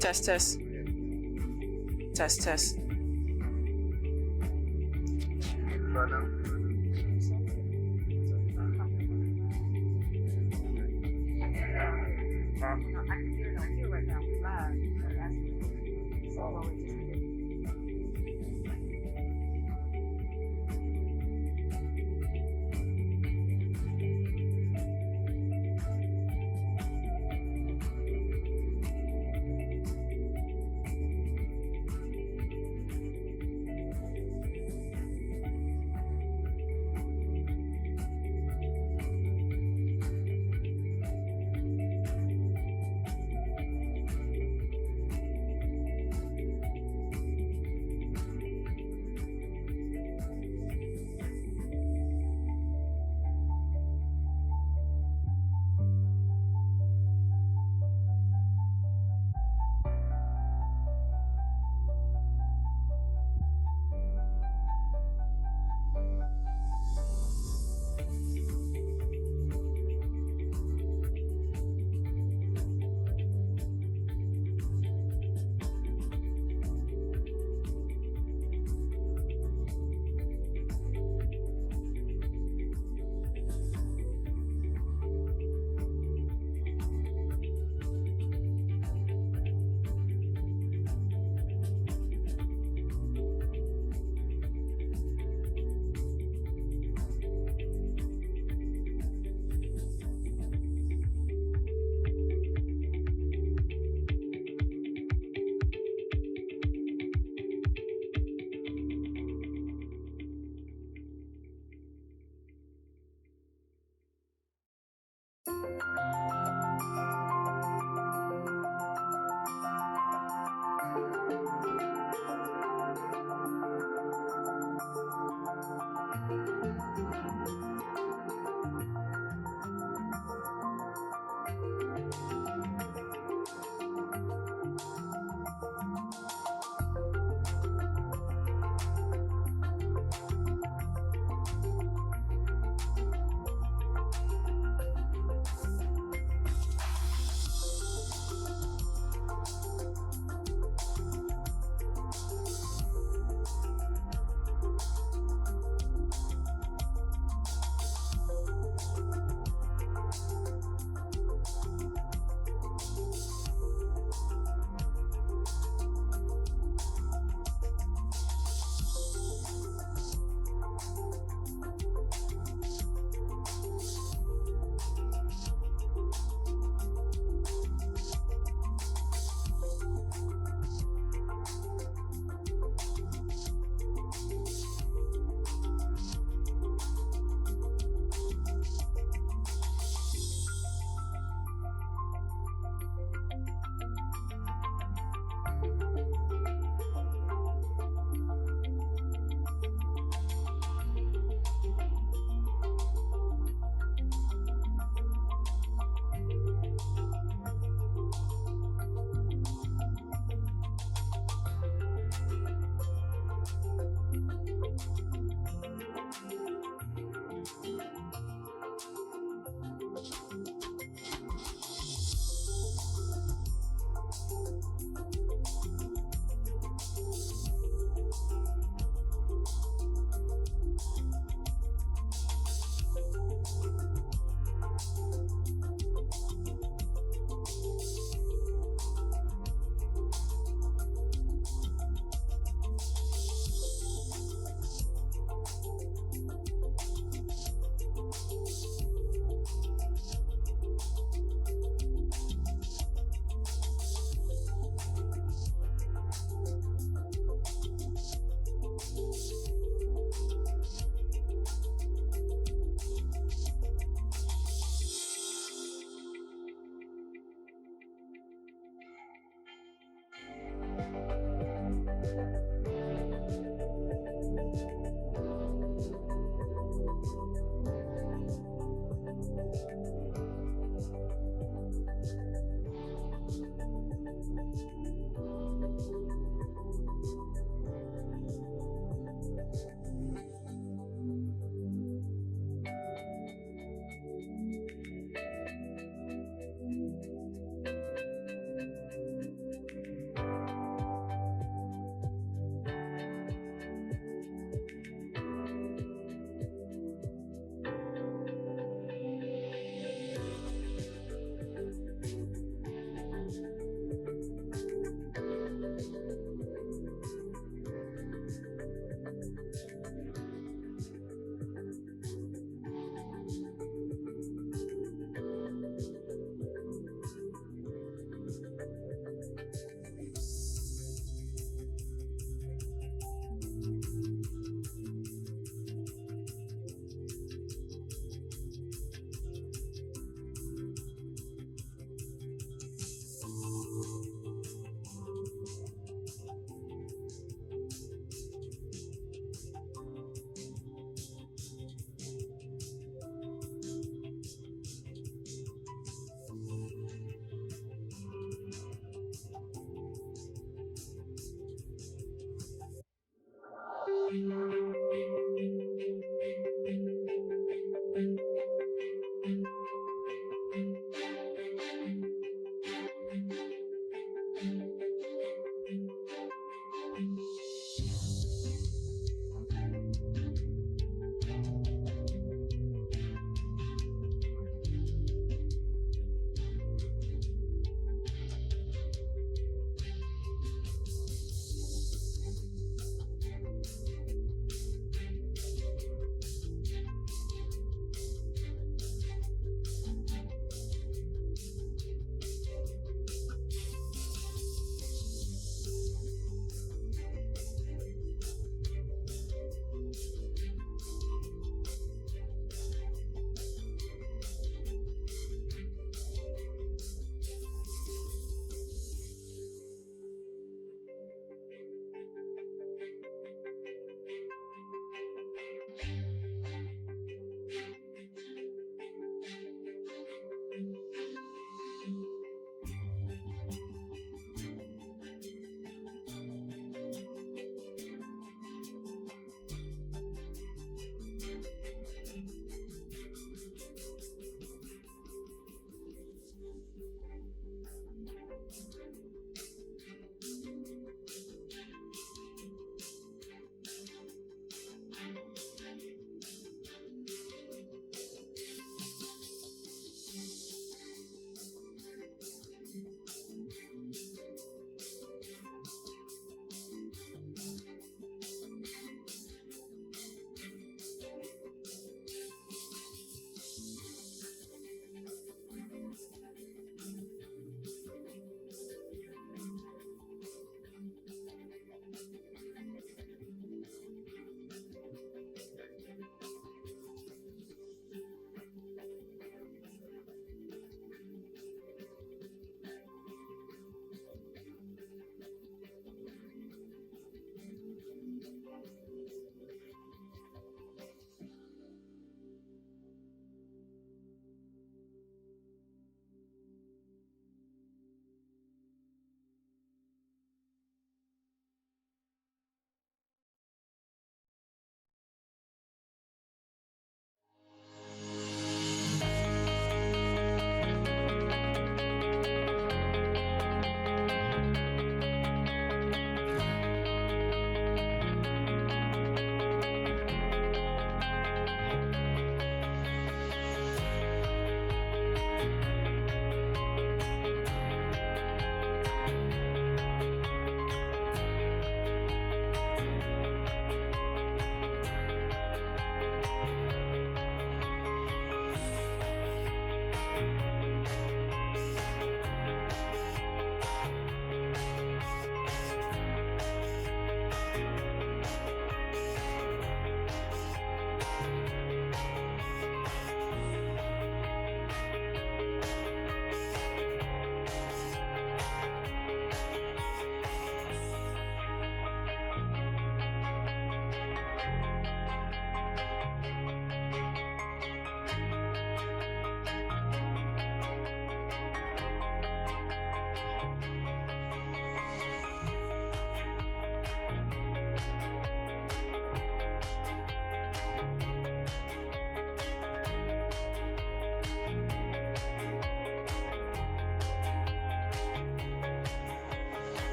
Test, test, test, test.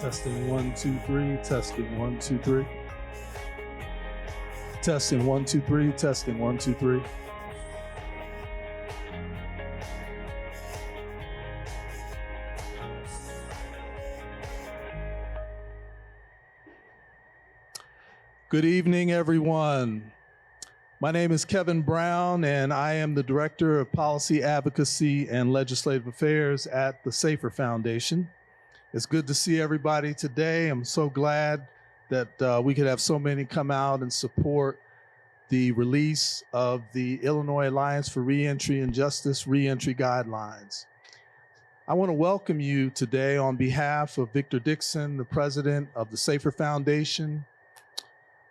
Testing 1, 2, 3. Testing 1, 2, 3. Testing 1, 2, 3. Testing 1, 2, 3. Good evening, everyone. My name is Kevin Brown, and I am the Director of Policy Advocacy and Legislative Affairs at the Safer Foundation. It's good to see everybody today. I'm so glad that we could have so many come out and support the release of the Illinois Alliance for Reentry and Justice Reentry Guidelines. I want to welcome you today on behalf of Victor Dixon, the president of the Safer Foundation,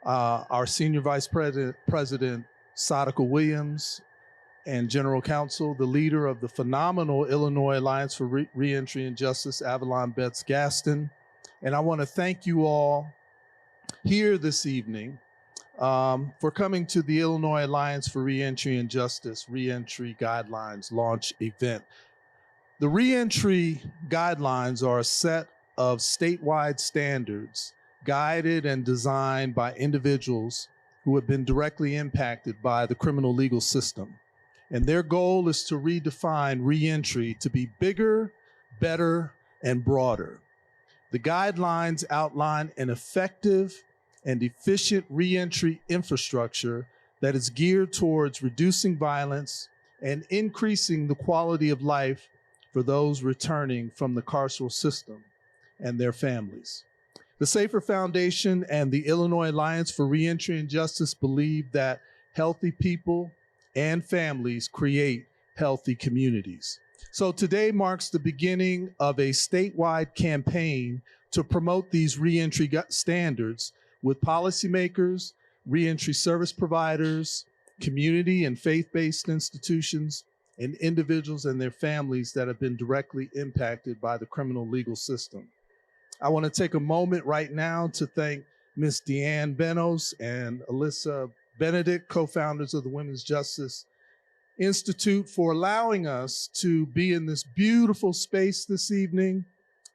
our senior vice president, Sadaka Williams, and general counsel, the leader of the phenomenal Illinois Alliance for Reentry and Justice, Avalon Betts Gaston. And I want to thank you all here this evening for coming to the Illinois Alliance for Reentry and Justice Reentry Guidelines launch event. The Reentry Guidelines are a set of statewide standards guided and designed by individuals who have been directly impacted by the criminal legal system. And their goal is to redefine reentry to be bigger, better, and broader. The guidelines outline an effective and efficient reentry infrastructure that is geared towards reducing violence and increasing the quality of life for those returning from the carceral system and their families. The Safer Foundation and the Illinois Alliance for Reentry and Justice believe that healthy people and families create healthy communities. So today marks the beginning of a statewide campaign to promote these reentry standards with policymakers, reentry service providers, community and faith-based institutions, and individuals and their families that have been directly impacted by the criminal legal system. I want to take a moment right now to thank Ms. Deanne Benos and Alyssa Benedict, co-founders of the Women's Justice Institute, for allowing us to be in this beautiful space this evening.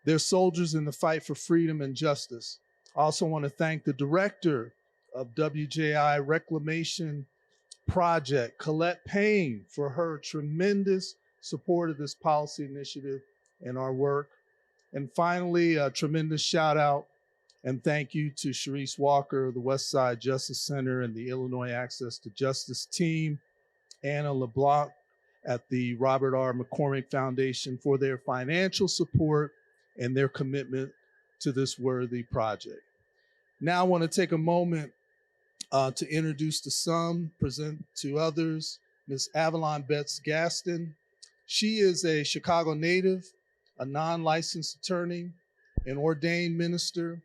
They're soldiers in the fight for freedom and justice. I also want to thank the director of WJI Reclamation Project, Colette Payne, for her tremendous support of this policy initiative and our work. And finally, a tremendous shout out and thank you to Sharice Walker, the Westside Justice Center and the Illinois Access to Justice team, Anna LeBlanc at the Robert R. McCormick Foundation for their financial support and their commitment to this worthy project. Now I want to take a moment to introduce to some, present to others, Ms. Avalon Betts Gaston. She is a Chicago native, a non-licensed attorney, an ordained minister,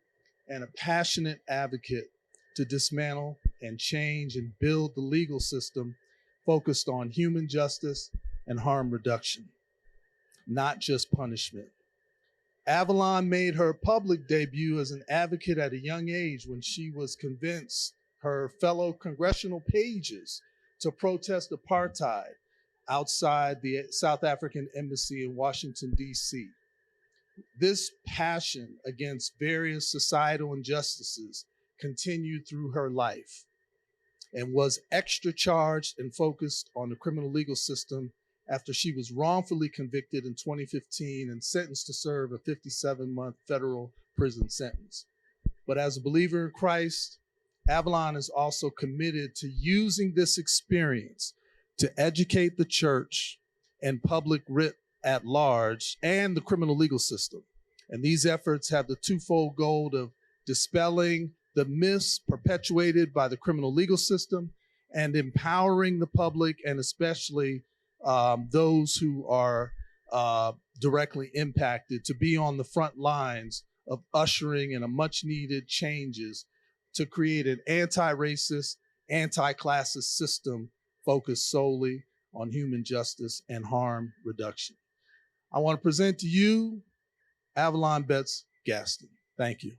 and a passionate advocate to dismantle and change and build the legal system focused on human justice and harm reduction, not just punishment. Avalon made her public debut as an advocate at a young age when she was convinced her fellow congressional pages to protest apartheid outside the South African embassy in Washington, D.C. This passion against various societal injustices continued through her life and was extra charged and focused on the criminal legal system after she was wrongfully convicted in 2015 and sentenced to serve a 57-month federal prison sentence. But as a believer in Christ, Avalon is also committed to using this experience to educate the church and public writ at large and the criminal legal system. And these efforts have the twofold goal of dispelling the myths perpetuated by the criminal legal system and empowering the public and especially those who are directly impacted to be on the front lines of ushering in a much needed changes to create an anti-racist, anti-classist system focused solely on human justice and harm reduction. I want to present to you Avalon Betts Gaston. Thank you.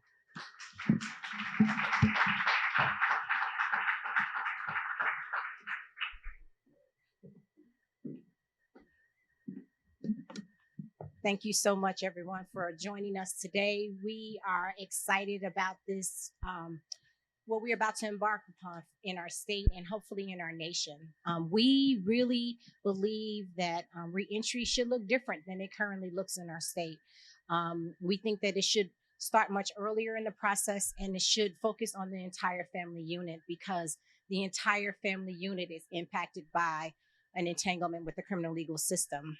Thank you so much, everyone, for joining us today. We are excited about this, what we're about to embark upon in our state and hopefully in our nation. We really believe that reentry should look different than it currently looks in our state. We think that it should start much earlier in the process, and it should focus on the entire family unit, because the entire family unit is impacted by an entanglement with the criminal legal system.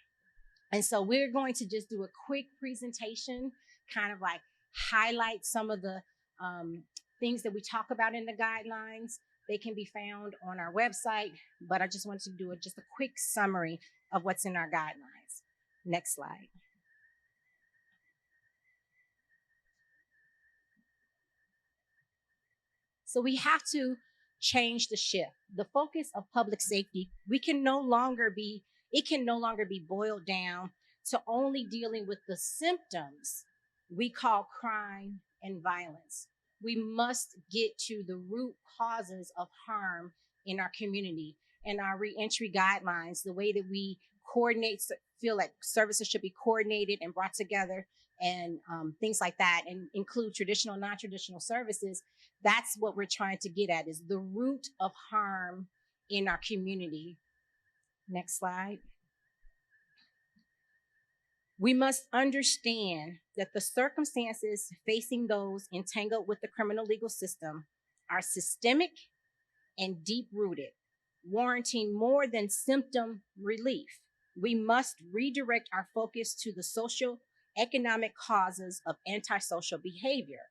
And so we're going to just do a quick presentation, kind of like highlight some of the things that we talk about in the guidelines. They can be found on our website, but I just wanted to do just a quick summary of what's in our guidelines. Next slide. So we have to change the shift. The focus of public safety, it can no longer be boiled down to only dealing with the symptoms we call crime and violence. We must get to the root causes of harm in our community. And our reentry guidelines, the way that we feel like services should be coordinated and brought together, and things like that, and include traditional, non-traditional services. That's what we're trying to get at, is the root of harm in our community. Next slide. We must understand that the circumstances facing those entangled with the criminal legal system are systemic and deep-rooted, warranting more than symptom relief. We must redirect our focus to the social, economic causes of antisocial behavior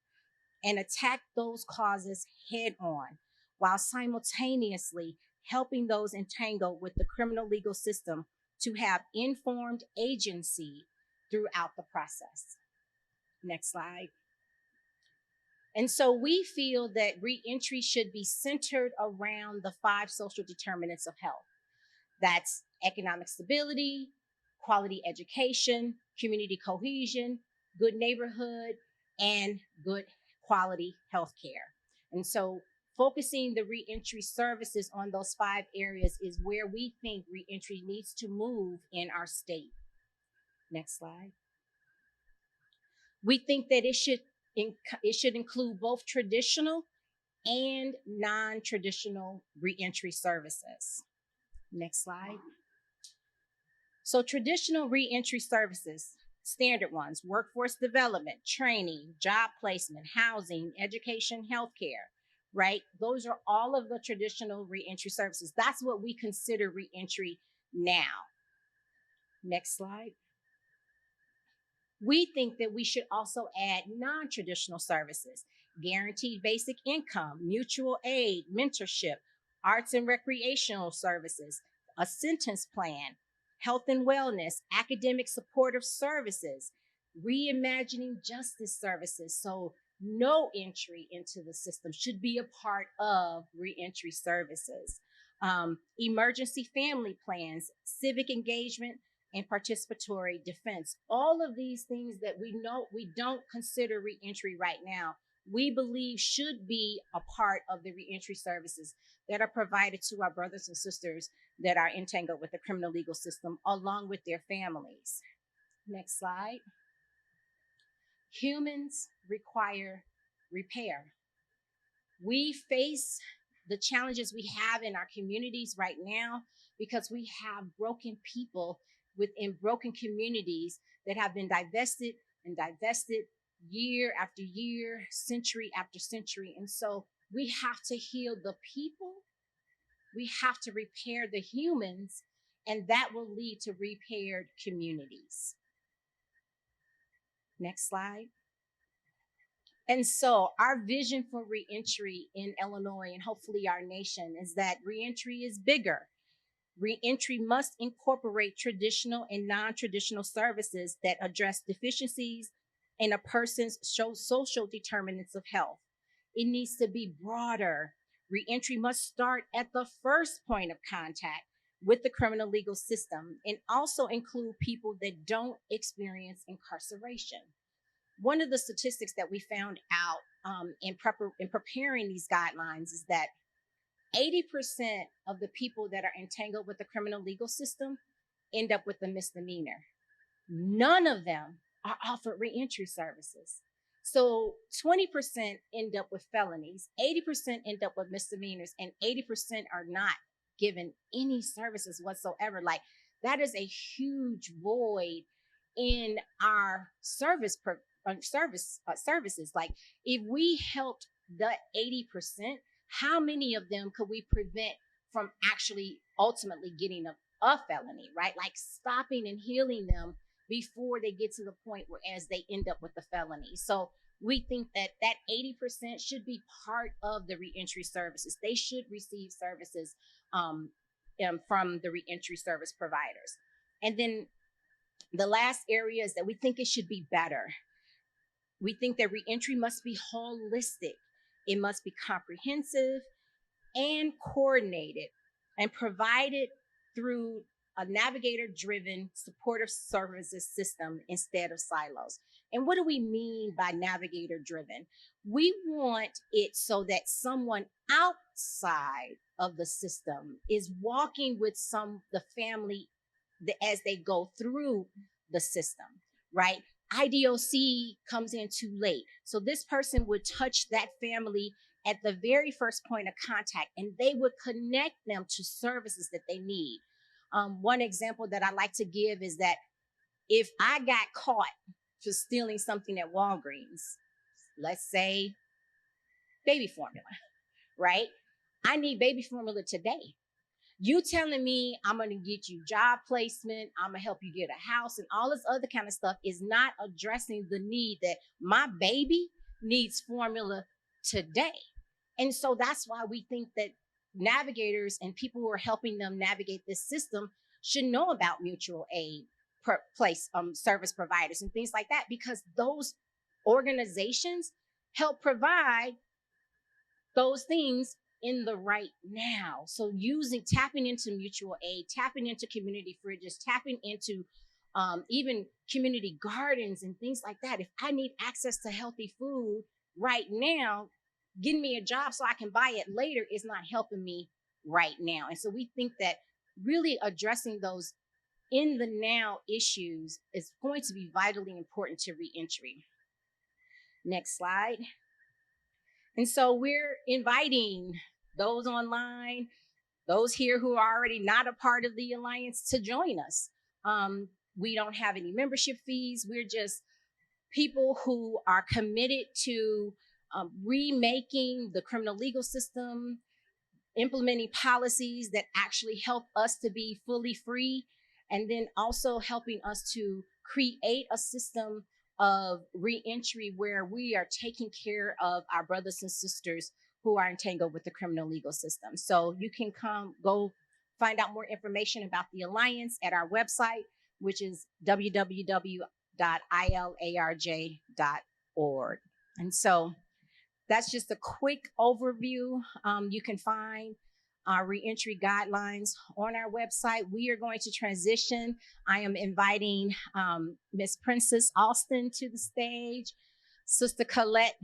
and attack those causes head on, while simultaneously helping those entangled with the criminal legal system to have informed agency throughout the process. Next slide. And so we feel that reentry should be centered around the 5 social determinants of health. That's economic stability, quality education, community cohesion, good neighborhood, and good quality health care. And so focusing the reentry services on those 5 areas is where we think reentry needs to move in our state. Next slide. We think that it should include both traditional and non-traditional reentry services. Next slide. So traditional reentry services, standard ones: workforce development, training, job placement, housing, education, healthcare, right? Those are all of the traditional reentry services. That's what we consider reentry now. Next slide. We think that we should also add non-traditional services: guaranteed basic income, mutual aid, mentorship, arts and recreational services, a sentence plan, health and wellness, academic supportive services, reimagining justice services. So no entry into the system should be a part of reentry services. Emergency family plans, civic engagement, and participatory defense. All of these things that we know we don't consider reentry right now, we believe should be a part of the reentry services that are provided to our brothers and sisters that are entangled with the criminal legal system, along with their families. Next slide. Humans require repair. We face the challenges we have in our communities right now because we have broken people within broken communities that have been divested and divested year after year, century after century. And so we have to heal the people, we have to repair the humans, and that will lead to repaired communities. Next slide. And so our vision for reentry in Illinois, and hopefully our nation, is that reentry is bigger. Reentry must incorporate traditional and non-traditional services that address deficiencies in a person's social determinants of health. It needs to be broader. Reentry must start at the first point of contact with the criminal legal system, and also include people that don't experience incarceration. One of the statistics that we found out in preparing these guidelines is that 80% of the people that are entangled with the criminal legal system end up with a misdemeanor. none of them are offered reentry services. So 20% end up with felonies, 80% end up with misdemeanors, and 80% are not given any services whatsoever. Like, that is a huge void in our services. Like, if we helped the 80%, how many of them could we prevent from actually ultimately getting a felony, right? Like, stopping and healing them before they get to the point where as they end up with the felony. So we think that 80% should be part of the reentry services. They should receive services from the reentry service providers. And then the last area is that we think it should be better. We think that reentry must be holistic. It must be comprehensive and coordinated and provided through a navigator-driven supportive services system instead of silos. And what do we mean by navigator-driven? We want it so that someone outside of the system is walking with the family as they go through the system, right? IDOC comes in too late. So this person would touch that family at the very first point of contact, and they would connect them to services that they need. One example that I like to give is that if I got caught for stealing something at Walgreens, let's say baby formula, right? I need baby formula today. You telling me I'm going to get you job placement, I'm going to help you get a house and all this other kind of stuff is not addressing the need that my baby needs formula today. And so that's why we think that navigators and people who are helping them navigate this system should know about mutual aid service providers and things like that, because those organizations help provide those things in the right now. So tapping into mutual aid, tapping into community fridges, tapping into even community gardens and things like that. If I need access to healthy food right now, getting me a job so I can buy it later is not helping me right now. And so we think that really addressing those in the now issues is going to be vitally important to reentry. Next slide. And so we're inviting those online, those here who are already not a part of the Alliance to join us. We don't have any membership fees. We're just people who are committed to remaking the criminal legal system, implementing policies that actually help us to be fully free, and then also helping us to create a system of reentry where we are taking care of our brothers and sisters who are entangled with the criminal legal system. So you can go find out more information about the Alliance at our website, which is www.ilarj.org. And so that's just a quick overview. You can find our reentry guidelines on our website. We are going to transition. I am inviting Miss Princess Austin to the stage, Sister Colette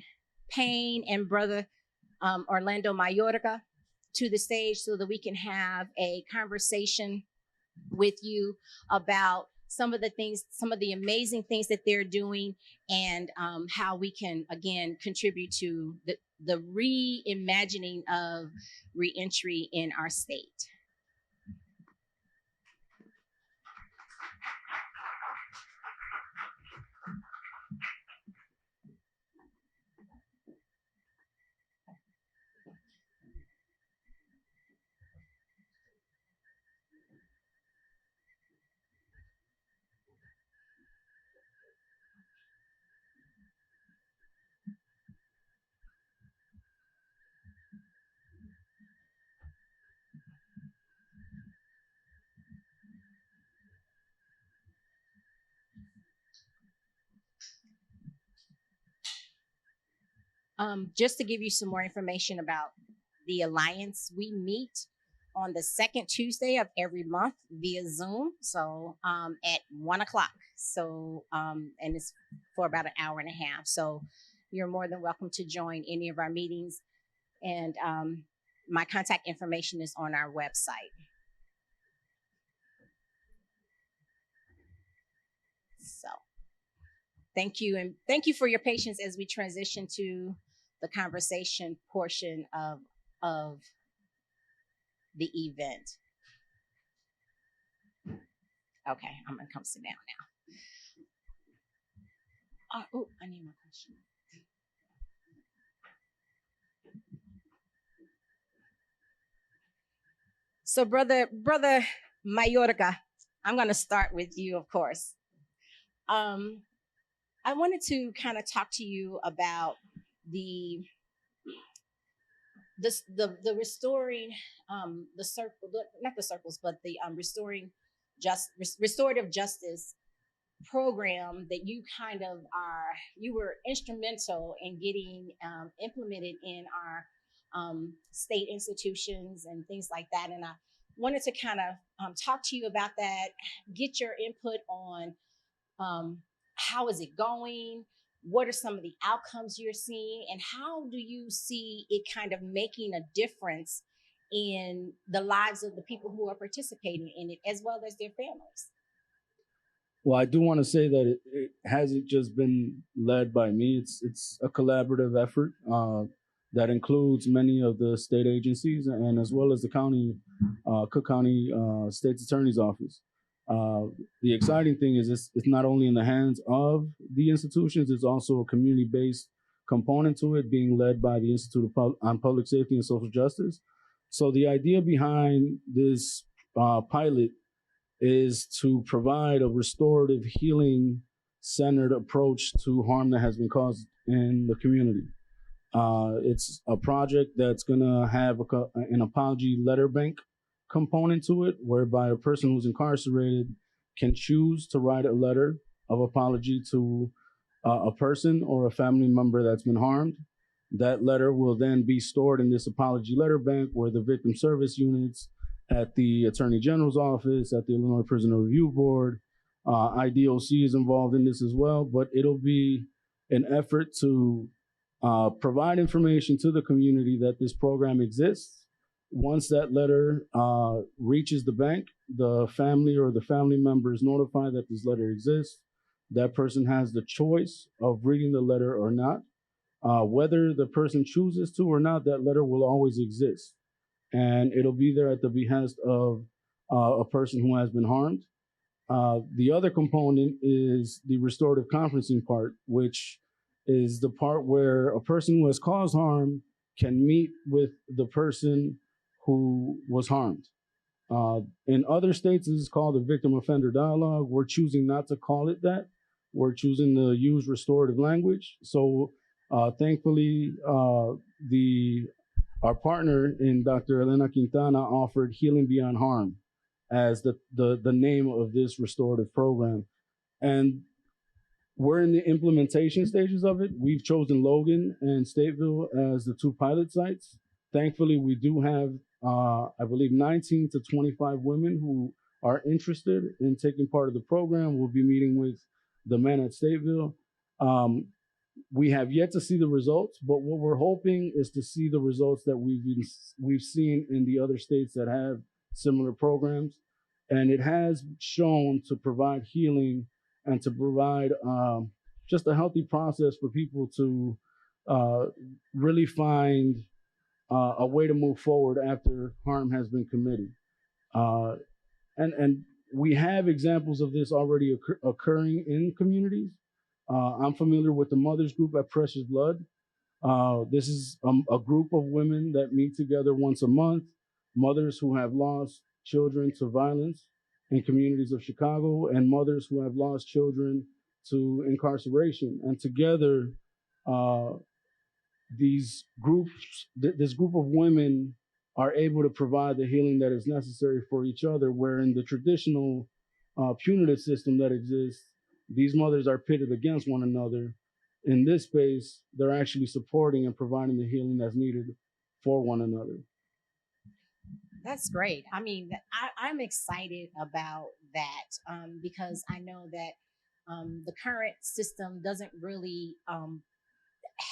Payne, and Brother Orlando Mayorga to the stage so that we can have a conversation with you about some of the amazing things that they're doing, and how we can, again, contribute to the reimagining of reentry in our state. Just to give you some more information about the Alliance, we meet on the second Tuesday of every month via Zoom. So at 1 o'clock. So, and it's for about an hour and a half. So you're more than welcome to join any of our meetings. And my contact information is on our website. So thank you. And thank you for your patience as we transition to the conversation portion of the event. Okay, I'm gonna come sit down now. Oh, I need my question. So, brother Mayorga, I'm gonna start with you, of course. Um, I wanted to kind of talk to you about the the restoring the circle, not the circles, but the restoring restorative justice program that you were instrumental in getting implemented in our state institutions and things like that. And I wanted to kind of talk to you about that, get your input on how is it going, what are some of the outcomes you're seeing, and how do you see it kind of making a difference in the lives of the people who are participating in it, as well as their families. Well, I do want to say that it hasn't just been led by me. It's a collaborative effort that includes many of the state agencies and as well as the county, Cook County State's Attorney's Office. The exciting thing is it's not only in the hands of the institutions, it's also a community-based component to it, being led by the Institute on Public Safety and Social Justice. So the idea behind this pilot is to provide a restorative healing centered approach to harm that has been caused in the community. It's a project that's going to have an apology letter bank component to it, whereby a person who's incarcerated can choose to write a letter of apology to a person or a family member that's been harmed. That letter will then be stored in this apology letter bank where the victim service units at the Attorney General's office, at the Illinois Prisoner Review Board, IDOC is involved in this as well, but it'll be an effort to provide information to the community that this program exists. Once that letter reaches the bank, the family or the family member is notified that this letter exists. That person has the choice of reading the letter or not. Whether the person chooses to or not, that letter will always exist. And it'll be there at the behest of a person who has been harmed. The other component is the restorative conferencing part, which is the part where a person who has caused harm can meet with the person who was harmed. In other states, this is called the victim offender dialogue. We're choosing not to call it that. We're choosing to use restorative language. So thankfully, our partner in Dr. Elena Quintana offered Healing Beyond Harm as the name of this restorative program. And we're in the implementation stages of it. We've chosen Logan and Stateville as the two pilot sites. Thankfully, we do have, I believe, 19 to 25 women who are interested in taking part of the program. We'll be meeting with the men at Stateville. We have yet to see the results, but what we're hoping is to see the results that we've seen in the other states that have similar programs. And it has shown to provide healing and to provide just a healthy process for people to really find a way to move forward after harm has been committed. And we have examples of this already occurring in communities. I'm familiar with the Mothers Group at Precious Blood. This is a group of women that meet together once a month, mothers who have lost children to violence in communities of Chicago, and mothers who have lost children to incarceration. And together, this group of women are able to provide the healing that is necessary for each other, where in the traditional punitive system that exists, these mothers are pitted against one another. In this space, they're actually supporting and providing the healing that's needed for one another. That's great. I mean, I'm excited about that because I know that the current system doesn't really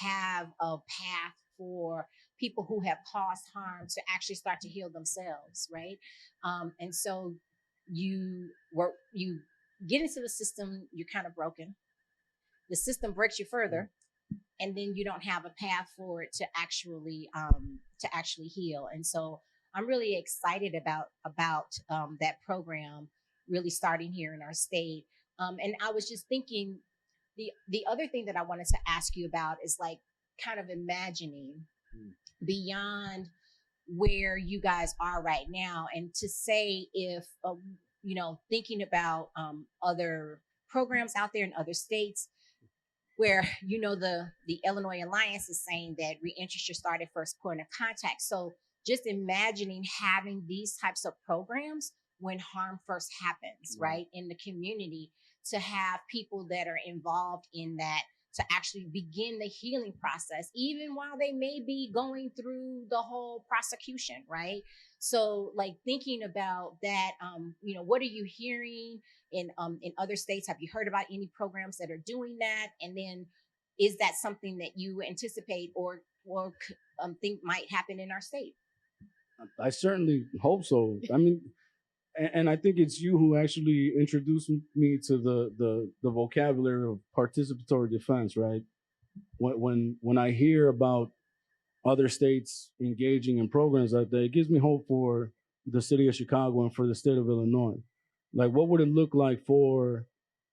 have a path for people who have caused harm to actually start to heal themselves, right? And so you get into the system, you're kind of broken. The system breaks you further, and then you don't have a path for it to actually heal. And so I'm really excited about that program really starting here in our state. And I was just thinking, the other thing that I wanted to ask you about is like kind of imagining beyond where you guys are right now, and to say if thinking about other programs out there in other states where the Illinois Alliance is saying that reentry should start at first point of contact. So just imagining having these types of programs when harm first happens, right, in the community, to have people that are involved in that to actually begin the healing process, even while they may be going through the whole prosecution, right? So like thinking about that, what are you hearing in other states? Have you heard about any programs that are doing that? And then is that something that you anticipate or think might happen in our state? I certainly hope so. I mean, and I think it's you who actually introduced me to the vocabulary of participatory defense, right? When I hear about other states engaging in programs like that, it gives me hope for the city of Chicago and for the state of Illinois. Like, what would it look like for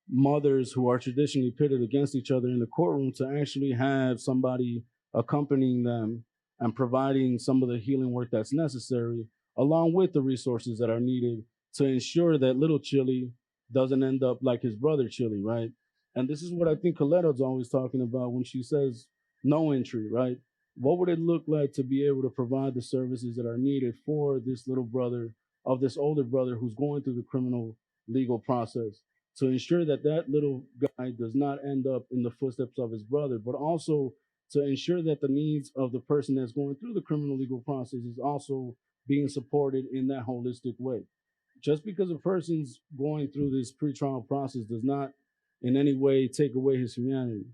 mothers who are traditionally pitted against each other in the courtroom to actually have somebody accompanying them and providing some of the healing work that's necessary, along with the resources that are needed to ensure that little Chili doesn't end up like his brother Chili, right? And this is what I think Coletta's always talking about when she says no entry, right? What would it look like to be able to provide the services that are needed for this little brother of this older brother who's going through the criminal legal process, to ensure that that little guy does not end up in the footsteps of his brother, but also to ensure that the needs of the person that's going through the criminal legal process is also being supported in that holistic way. Just because a person's going through this pretrial process does not in any way take away his humanity.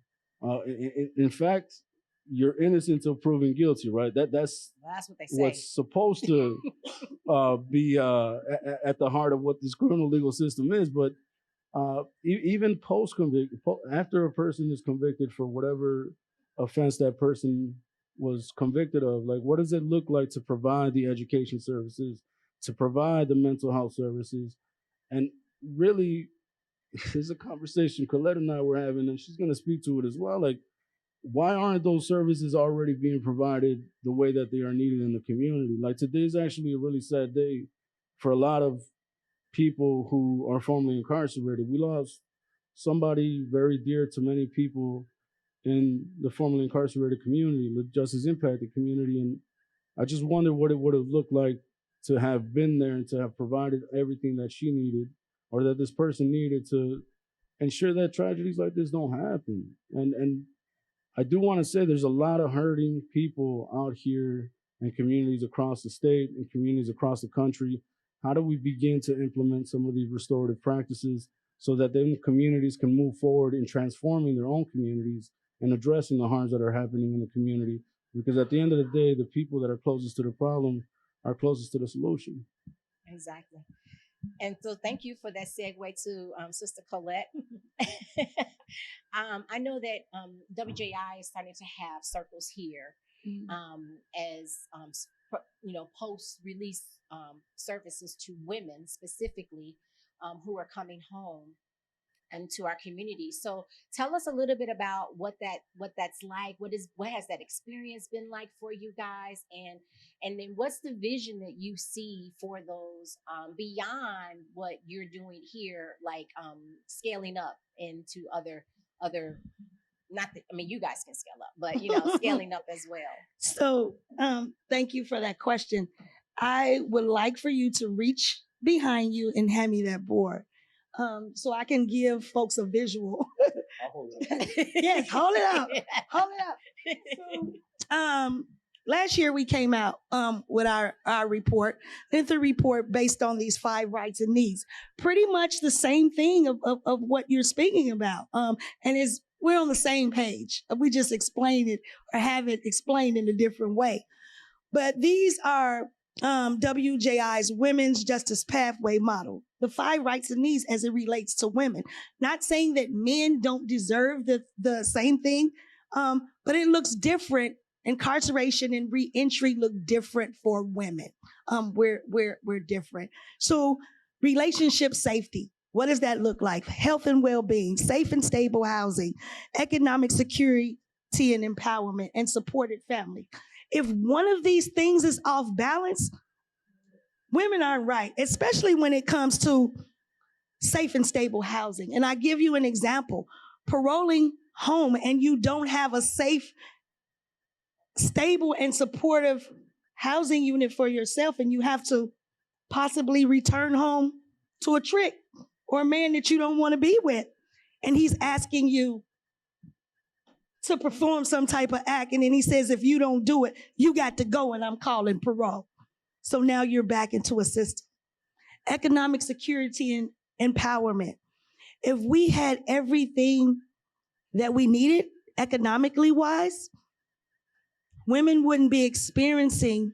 In fact, you're innocent until proven guilty, right? That's what they say. What's supposed to be at the heart of what this criminal legal system is. But even post-convict, after a person is convicted for whatever offense that person was convicted of, like, what does it look like to provide the education services, to provide the mental health services? And really, there's a conversation Colette and I were having, and she's going to speak to it as well. Like, why aren't those services already being provided the way that they are needed in the community? Like, today's actually a really sad day for a lot of people who are formerly incarcerated. We lost somebody very dear to many people in the formerly incarcerated community, the justice impacted community. And I just wonder what it would have looked like to have been there and to have provided everything that she needed or that this person needed to ensure that tragedies like this don't happen. And I do want to say there's a lot of hurting people out here in communities across the state and communities across the country. How do we begin to implement some of these restorative practices so that then communities can move forward in transforming their own communities and addressing the harms that are happening in the community? Because at the end of the day, the people that are closest to the problem are closest to the solution. Exactly. And so thank you for that segue to Sister Colette. I know that WJI is starting to have circles here as post-release services to women specifically who are coming home and to our community. So tell us a little bit about what that's like. What has that experience been like for you guys, and then what's the vision that you see for those beyond what you're doing here, like scaling up into other not that, I mean, you guys can scale up, but scaling up as well. So thank you for that question. I would like for you to reach behind you and hand me that board. So I can give folks a visual. I'll hold it up. Yes, hold it up. Hold it up. So, last year we came out with our report. It's a report based on these 5 rights and needs. Pretty much the same thing of what you're speaking about. And we're on the same page. We just explain it or have it explained in a different way. But these are WJI's Women's Justice Pathway model, the 5 rights and needs as it relates to women. Not saying that men don't deserve the same thing, but it looks different. Incarceration and reentry look different for women. We're different. So relationship safety. What does that look like? Health and well-being, safe and stable housing, economic security and empowerment, and supported family. If one of these things is off balance, women aren't right, especially when it comes to safe and stable housing. And I give you an example. Paroling home and you don't have a safe, stable, and supportive housing unit for yourself, and you have to possibly return home to a trick or a man that you don't want to be with. And he's asking you to perform some type of act. And then he says, if you don't do it, you got to go, and I'm calling parole. So now you're back into a system. Economic security and empowerment. If we had everything that we needed economically wise, women wouldn't be experiencing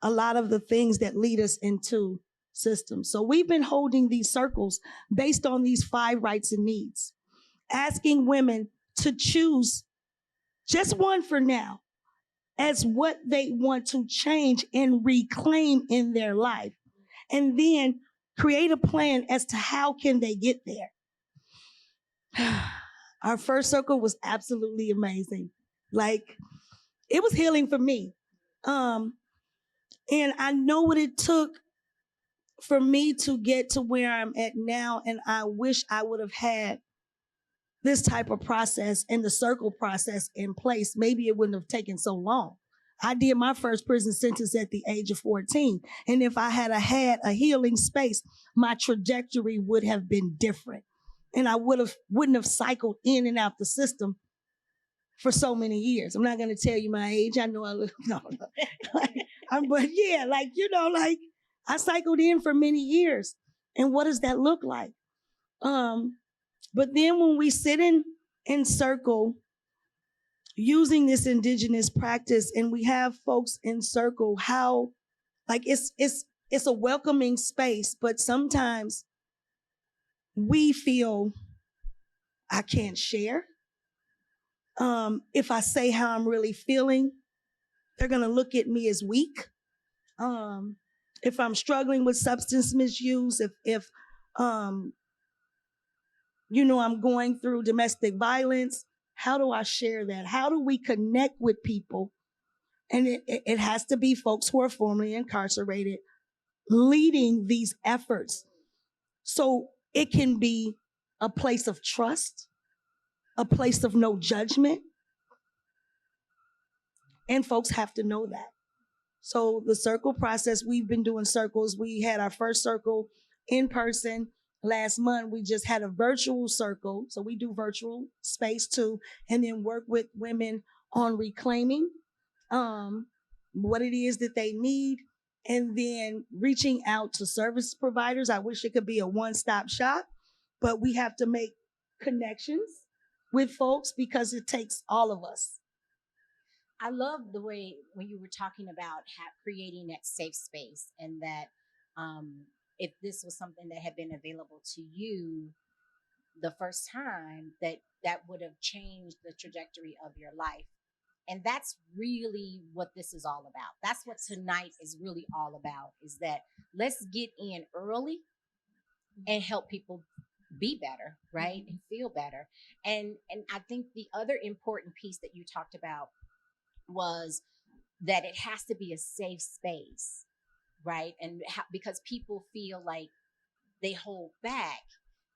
a lot of the things that lead us into systems. So we've been holding these circles based on these 5 rights and needs, asking women to choose just one for now as what they want to change and reclaim in their life, and then create a plan as to how can they get there. Our first circle was absolutely amazing. Like, it was healing for me. And I know what it took for me to get to where I'm at now, and I wish I would have had this type of process and the circle process in place. Maybe it wouldn't have taken so long. I did my first prison sentence at the age of 14. And if I had a healing space, my trajectory would have been different. And I wouldn't have cycled in and out the system for so many years. I'm not going to tell you my age. I know I look, no. But yeah, I cycled in for many years. And what does that look like? But then when we sit in circle, using this indigenous practice, and we have folks in circle, how it's a welcoming space, but sometimes we feel I can't share. If I say how I'm really feeling, they're gonna look at me as weak. If I'm struggling with substance misuse, if I'm going through domestic violence, how do I share that? How do we connect with people? And it has to be folks who are formerly incarcerated leading these efforts. So it can be a place of trust, a place of no judgment. And folks have to know that. So the circle process, we've been doing circles. We had our first circle in person last month. We just had a virtual circle. So we do virtual space too, and then work with women on reclaiming what it is that they need, and then reaching out to service providers. I wish it could be a one-stop shop, but we have to make connections with folks because it takes all of us. I love the way when you were talking about creating that safe space, and that if this was something that had been available to you the first time, that would have changed the trajectory of your life. And that's really what this is all about. That's what tonight is really all about, is that let's get in early and help people be better, right? And feel better. And I think the other important piece that you talked about was that it has to be a safe space, right? And because people feel like they hold back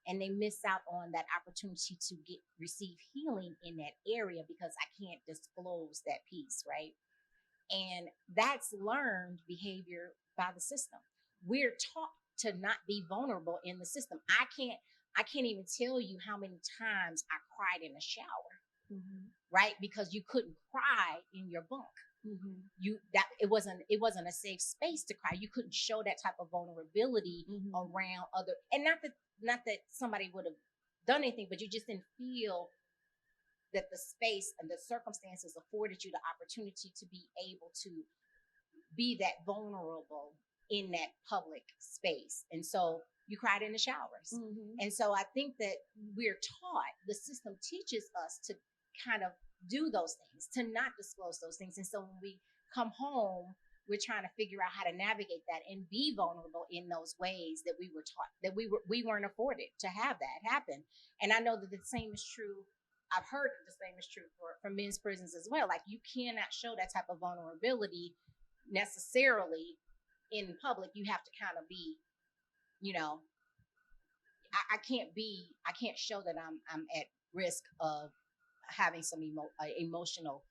and they miss out on that opportunity to receive healing in that area because I can't disclose that piece, right? And that's learned behavior by the system. We're taught to not be vulnerable in the system. I can't even tell you how many times I cried in the shower, right? Because you couldn't cry in your bunk. It wasn't a safe space to cry. You couldn't show that type of vulnerability around other, and not that somebody would have done anything, but you just didn't feel that the space and the circumstances afforded you the opportunity to be able to be that vulnerable in that public space. And so you cried in the showers. And so I think that we're taught, the system teaches us to kind of do those things, to not disclose those things. And so when we come home, we're trying to figure out how to navigate that and be vulnerable in those ways that we were taught, that we weren't afforded to have that happen. And I know that the same is true. I've heard the same is true for men's prisons as well. Like, you cannot show that type of vulnerability necessarily in public. You have to kind of be, you know, I can't show that I'm at risk of having some emotional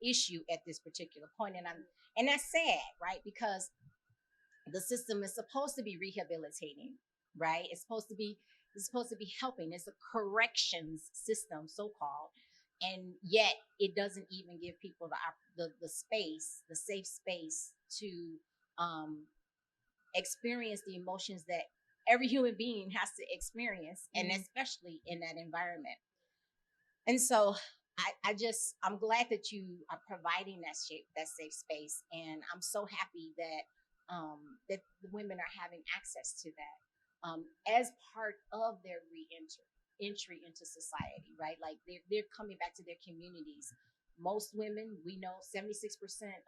issue at this particular point. And that's sad, right? Because the system is supposed to be rehabilitating, right? It's supposed to be helping. It's a corrections system, so-called. And yet it doesn't even give people the space, the safe space to experience the emotions that every human being has to experience, and especially in that environment. And so I'm glad that you are providing that safe space, and I'm so happy that that the women are having access to that as part of their entry into society, right? Like, they're coming back to their communities. Most women, we know 76%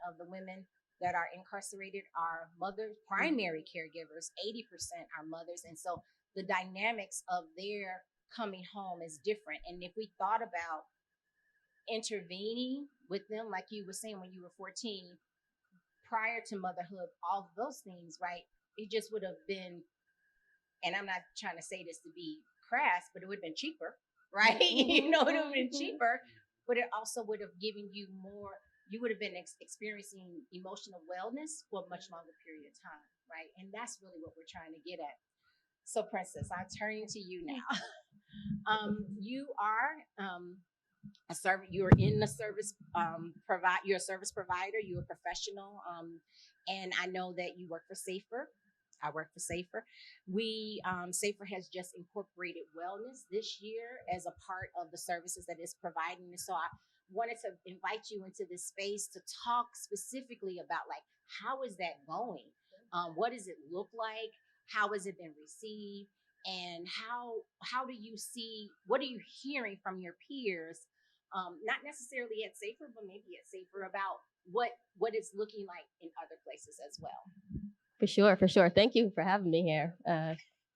of the women that are incarcerated are mothers, primary caregivers. 80% are mothers, and so the dynamics of their coming home is different. And if we thought about intervening with them, like you were saying, when you were 14, prior to motherhood, all of those things, right? It just would have been, and I'm not trying to say this to be crass, but it would have been cheaper, right? You know, it would have been cheaper, but it also would have given you more, you would have been experiencing emotional wellness for a much longer period of time, right? And that's really what we're trying to get at. So, Princess, I'm turning to you now. You are you're in the service you're a service provider, you're a professional, and I know that you work for Safer. I work for Safer. Safer has just incorporated wellness this year as a part of the services that it's providing. And so I wanted to invite you into this space to talk specifically about, like, how is that going? What does it look like? How has it been received? And how do you see, what are you hearing from your peers, not necessarily at Safer, but maybe at Safer, about what it's looking like in other places as well? For sure. Thank you for having me here.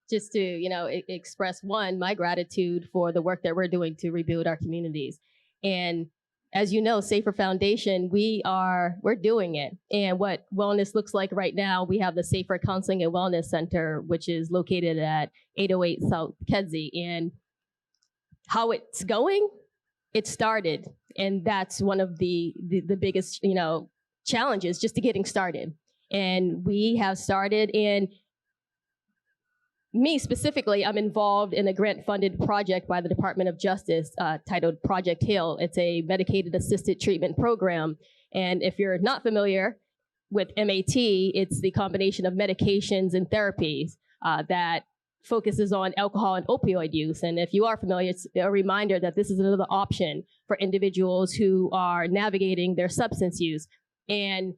Just to, express, one, my gratitude for the work that we're doing to rebuild our communities. And as you know, Safer Foundation, we're doing it. And what wellness looks like right now, we have the Safer Counseling and Wellness Center, which is located at 808 South Kedzie. And how it's going, it started. And that's one of the biggest, challenges, just to getting started. And we have started, and me specifically, I'm involved in a grant-funded project by the Department of Justice titled Project HAIL. It's a medicated assisted treatment program. And if you're not familiar with MAT, it's the combination of medications and therapies that focuses on alcohol and opioid use. And if you are familiar, it's a reminder that this is another option for individuals who are navigating their substance use. And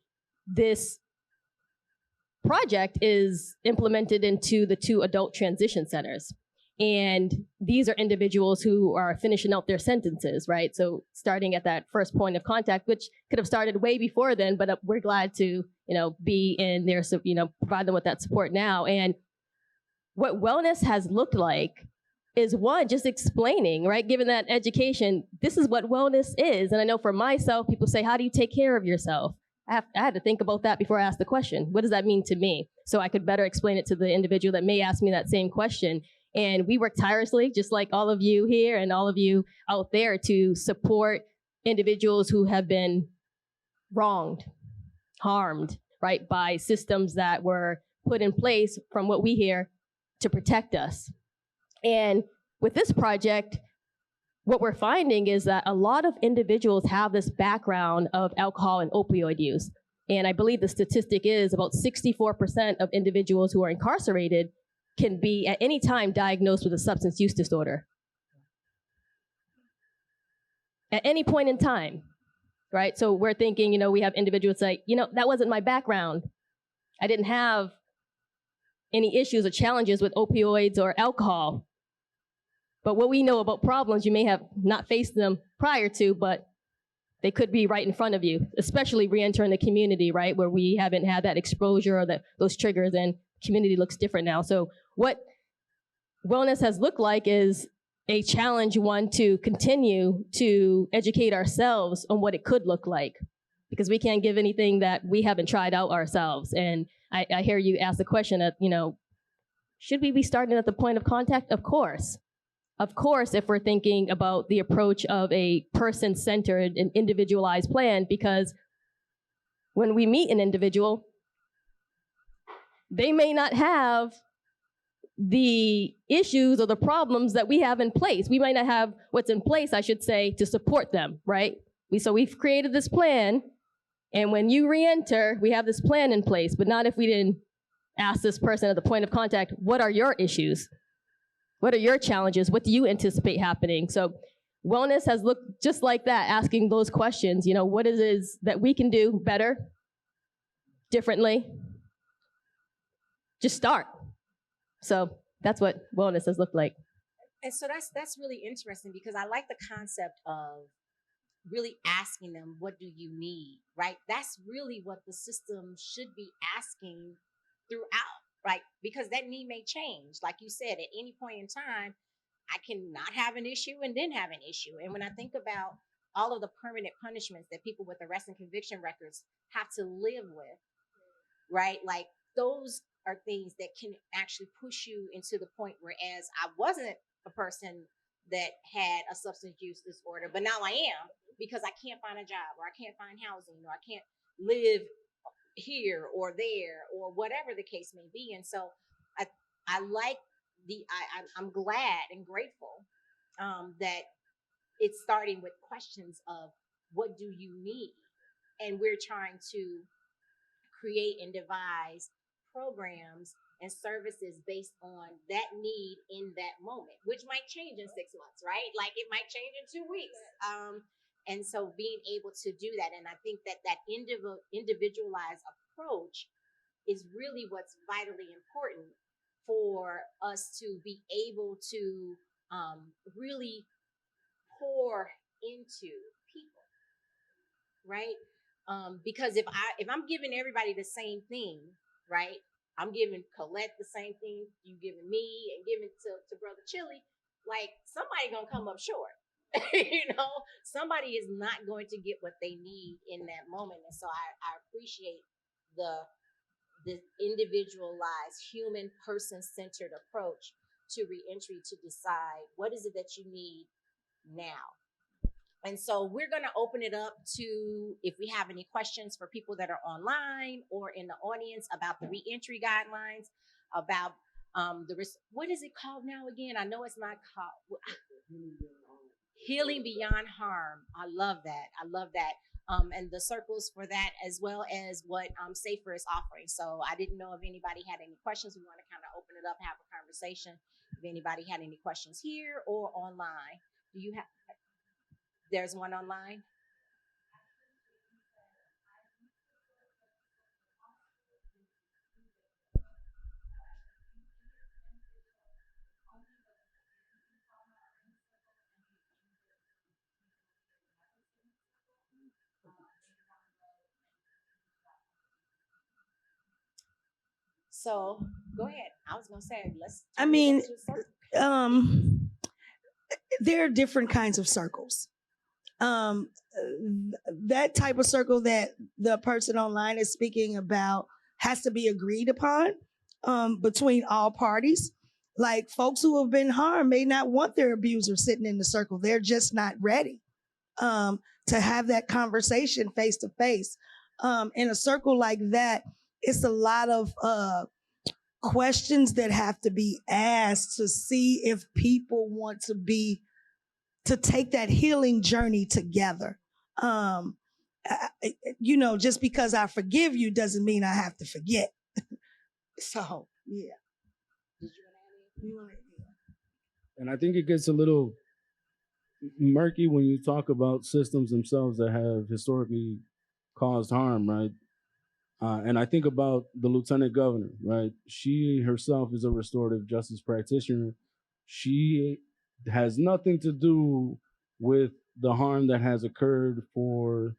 this project is implemented into the 2 adult transition centers. And these are individuals who are finishing out their sentences, right? So starting at that first point of contact, which could have started way before then, but we're glad to, be in there, so, provide them with that support now. And what wellness has looked like is, one, just explaining, right? Given that education, this is what wellness is. And I know for myself, people say, how do you take care of yourself? I had to think about that before I asked the question. What does that mean to me? So I could better explain it to the individual that may ask me that same question. And we work tirelessly, just like all of you here and all of you out there, to support individuals who have been wronged, harmed, right, by systems that were put in place, from what we hear, to protect us. And with this project, what we're finding is that a lot of individuals have this background of alcohol and opioid use. And I believe the statistic is about 64% of individuals who are incarcerated can be at any time diagnosed with a substance use disorder. At any point in time. right? So we're thinking, we have individuals say, that wasn't my background. I didn't have any issues or challenges with opioids or alcohol. But what we know about problems, you may have not faced them prior to, but they could be right in front of you, especially re-entering the community, right, where we haven't had that exposure or those triggers, and community looks different now. So what wellness has looked like is a challenge, one, to continue to educate ourselves on what it could look like, because we can't give anything that we haven't tried out ourselves. And I hear you ask the question of, should we be starting at the point of contact? Of course. Of course, if we're thinking about the approach of a person-centered and individualized plan, because when we meet an individual, they may not have the issues or the problems that we have in place. We might not have what's in place, I should say, to support them, right? So we've created this plan, and when you re-enter, we have this plan in place, but not if we didn't ask this person at the point of contact, what are your issues? What are your challenges? What do you anticipate happening? So wellness has looked just like that, asking those questions. What it is that we can do better, differently? Just start. So that's what wellness has looked like. And so that's really interesting, because I like the concept of really asking them, what do you need, right? That's really what the system should be asking throughout, right? Because that need may change. Like you said, at any point in time, I can not have an issue and then have an issue. And when I think about all of the permanent punishments that people with arrest and conviction records have to live with, right? Like, those are things that can actually push you into the point, whereas I wasn't a person that had a substance use disorder, but now I am, because I can't find a job, or I can't find housing, or I can't live here or there, or whatever the case may be. And so I like I'm glad and grateful that it's starting with questions of, what do you need? And we're trying to create and devise programs and services based on that need in that moment, which might change in 6 months, right? Like, it might change in 2 weeks. And so being able to do that, and I think that individualized approach is really what's vitally important for us to be able to really pour into people, right? Because if I'm giving everybody the same thing, right? I'm giving Colette the same thing you giving me, and giving to Brother Chili, like, somebody gonna come up short. Somebody is not going to get what they need in that moment. And so I appreciate the individualized, human, person-centered approach to reentry, to decide what is it that you need now. And so we're going to open it up to, if we have any questions for people that are online or in the audience, about the reentry guidelines, about what is it called now again? I know it's not called Healing Beyond Harm. I love that. And the circles for that, as well as what SAFER is offering. So I didn't know if anybody had any questions. We want to kind of open it up, have a conversation. If anybody had any questions here or online. There's one online? So go ahead. I was going to say, there are different kinds of circles. That type of circle that the person online is speaking about has to be agreed upon between all parties. Like, folks who have been harmed may not want their abuser sitting in the circle. They're just not ready to have that conversation face to face. In a circle like that, it's a lot of questions that have to be asked to see if people want to take that healing journey together. Just because I forgive you doesn't mean I have to forget. So, yeah. And I think it gets a little murky when you talk about systems themselves that have historically caused harm, right? And I think about the lieutenant governor, right? She herself is a restorative justice practitioner. She has nothing to do with the harm that has occurred for,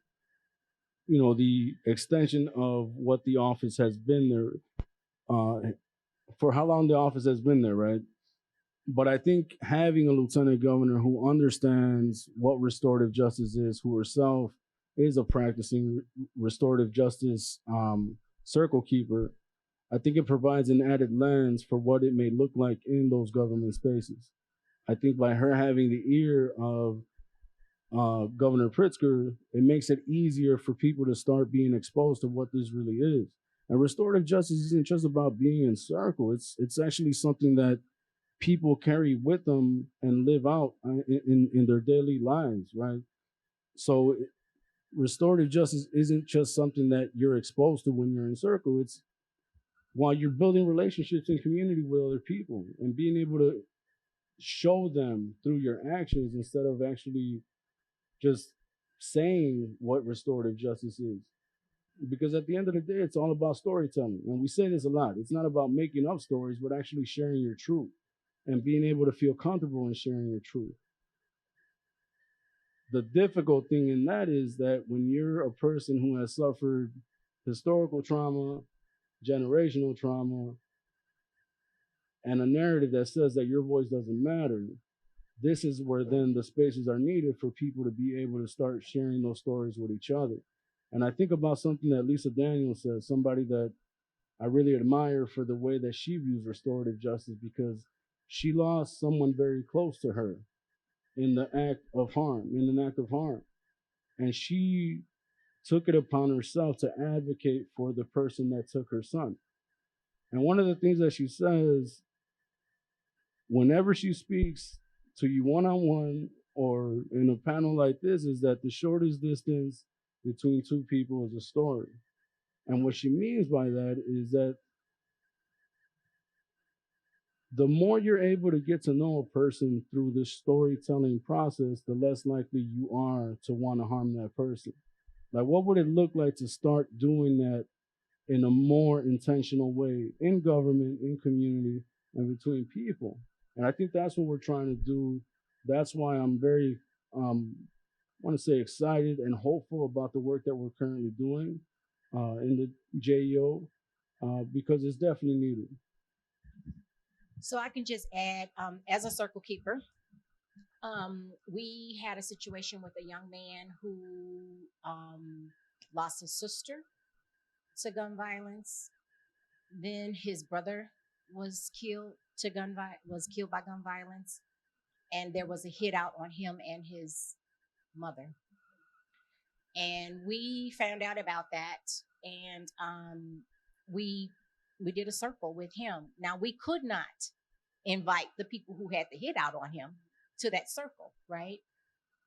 the extension of what the office has been there, for how long the office has been there, right? But I think having a lieutenant governor who understands what restorative justice is, who herself is a practicing restorative justice circle keeper, I think it provides an added lens for what it may look like in those government spaces. I think by her having the ear of Governor Pritzker, it makes it easier for people to start being exposed to what this really is. And restorative justice isn't just about being in circle. It's actually something that people carry with them and live out in their daily lives, right? So restorative justice isn't just something that you're exposed to when you're in circle. It's while you're building relationships in community with other people and being able to show them through your actions instead of actually just saying what restorative justice is. Because at the end of the day, it's all about storytelling. And we say this a lot. It's not about making up stories, but actually sharing your truth and being able to feel comfortable in sharing your truth. The difficult thing in that is that when you're a person who has suffered historical trauma, generational trauma, and a narrative that says that your voice doesn't matter, this is where then the spaces are needed for people to be able to start sharing those stories with each other. And I think about something that Lisa Daniels says, somebody that I really admire for the way that she views restorative justice, because she lost someone very close to her in an act of harm. And she took it upon herself to advocate for the person that took her son. And one of the things that she says whenever she speaks to you one-on-one or in a panel like this is that the shortest distance between two people is a story. And what she means by that is that the more you're able to get to know a person through this storytelling process, the less likely you are to want to harm that person. Like, what would it look like to start doing that in a more intentional way in government, in community, and between people? And I think that's what we're trying to do. That's why I'm very, I want to say, excited and hopeful about the work that we're currently doing in the JEO, because it's definitely needed. So I can just add, as a circle keeper, we had a situation with a young man who lost his sister to gun violence. Then his brother was killed by gun violence, and there was a hit out on him and his mother. And we found out about that, and we did a circle with him. Now we could not invite the people who had the hit out on him to that circle, right?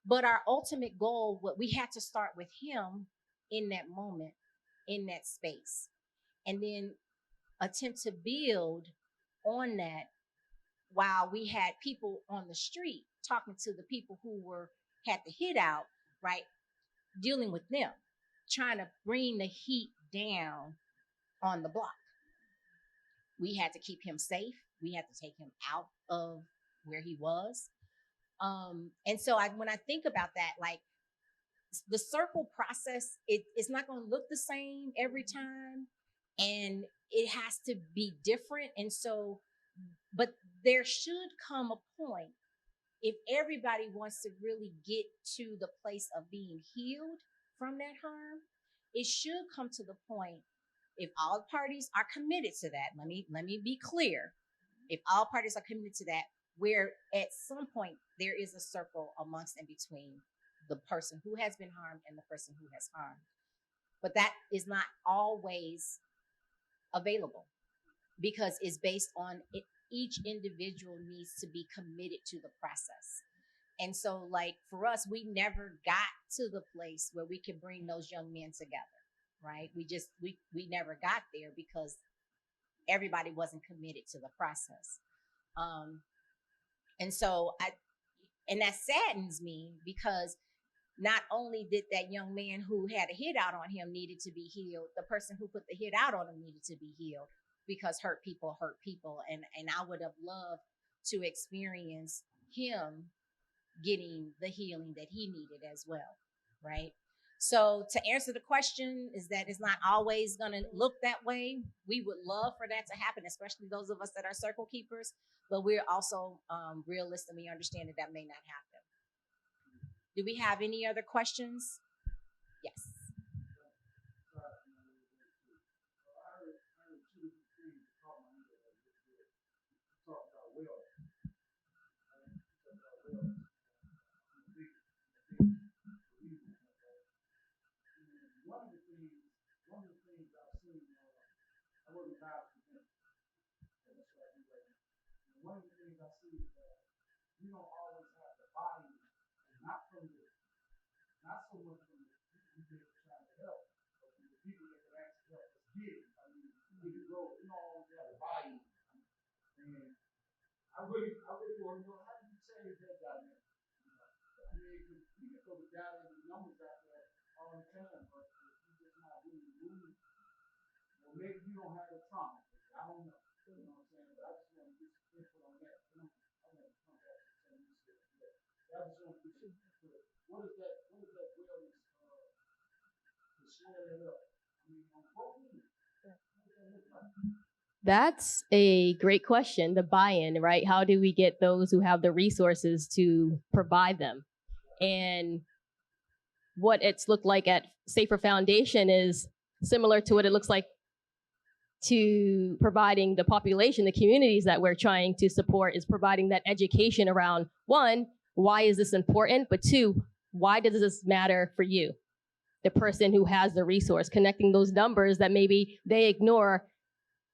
But our ultimate goal, what we had to start with him in that moment, in that space, and then attempt to build on that while we had people on the street talking to the people who had the hit out, right? Dealing with them, trying to bring the heat down on the block. We had to keep him safe. We had to take him out of where he was. And so when I think about that, like the circle process, it's not going to look the same every time, and it has to be different. And so, but there should come a point, if everybody wants to really get to the place of being healed from that harm, it should come to the point, if all parties are committed to that. Let me be clear. If all parties are committed to that, where at some point there is a circle amongst and between the person who has been harmed and the person who has harmed. But that is not always available, because it's based on it. Each individual needs to be committed to the process. And so, like, for us, we never got to the place where we could bring those young men together, right? We never got there because everybody wasn't committed to the process. And so And that saddens me because not only did that young man who had a hit out on him needed to be healed, the person who put the hit out on him needed to be healed, because hurt people hurt people. And I would have loved to experience him getting the healing that he needed as well, right? So to answer the question is that it's not always going to look that way. We would love for that to happen, especially those of us that are circle keepers, but we're also realistic. We understand that that may not happen. Do we have any other questions? Yes. One of the things I see is that you don't always have the buy-in, not from the, not so much from the people that are trying to help, but from the people that can actually help us get it. I mean, we can go, you don't always have the buy-in. And I really want to know, how do you change that dynamic? I mean, we can throw the data and the numbers out there all the time, but if you're just not really moving, well, maybe you don't have the trauma. I don't know. You know what I'm saying? But I just want to get some input on that. I want to come back to some of this stuff. But I just want to get some input. What is that wellness to share that up? I mean, on both ends. What does that look like? That's a great question. The buy-in, right? How do we get those who have the resources to provide them? And what it's looked like at Safer Foundation is similar to what it looks like to providing the population, the communities that we're trying to support, is providing that education around, one, why is this important? But two, why does this matter for you? The person who has the resource, connecting those numbers that maybe they ignore.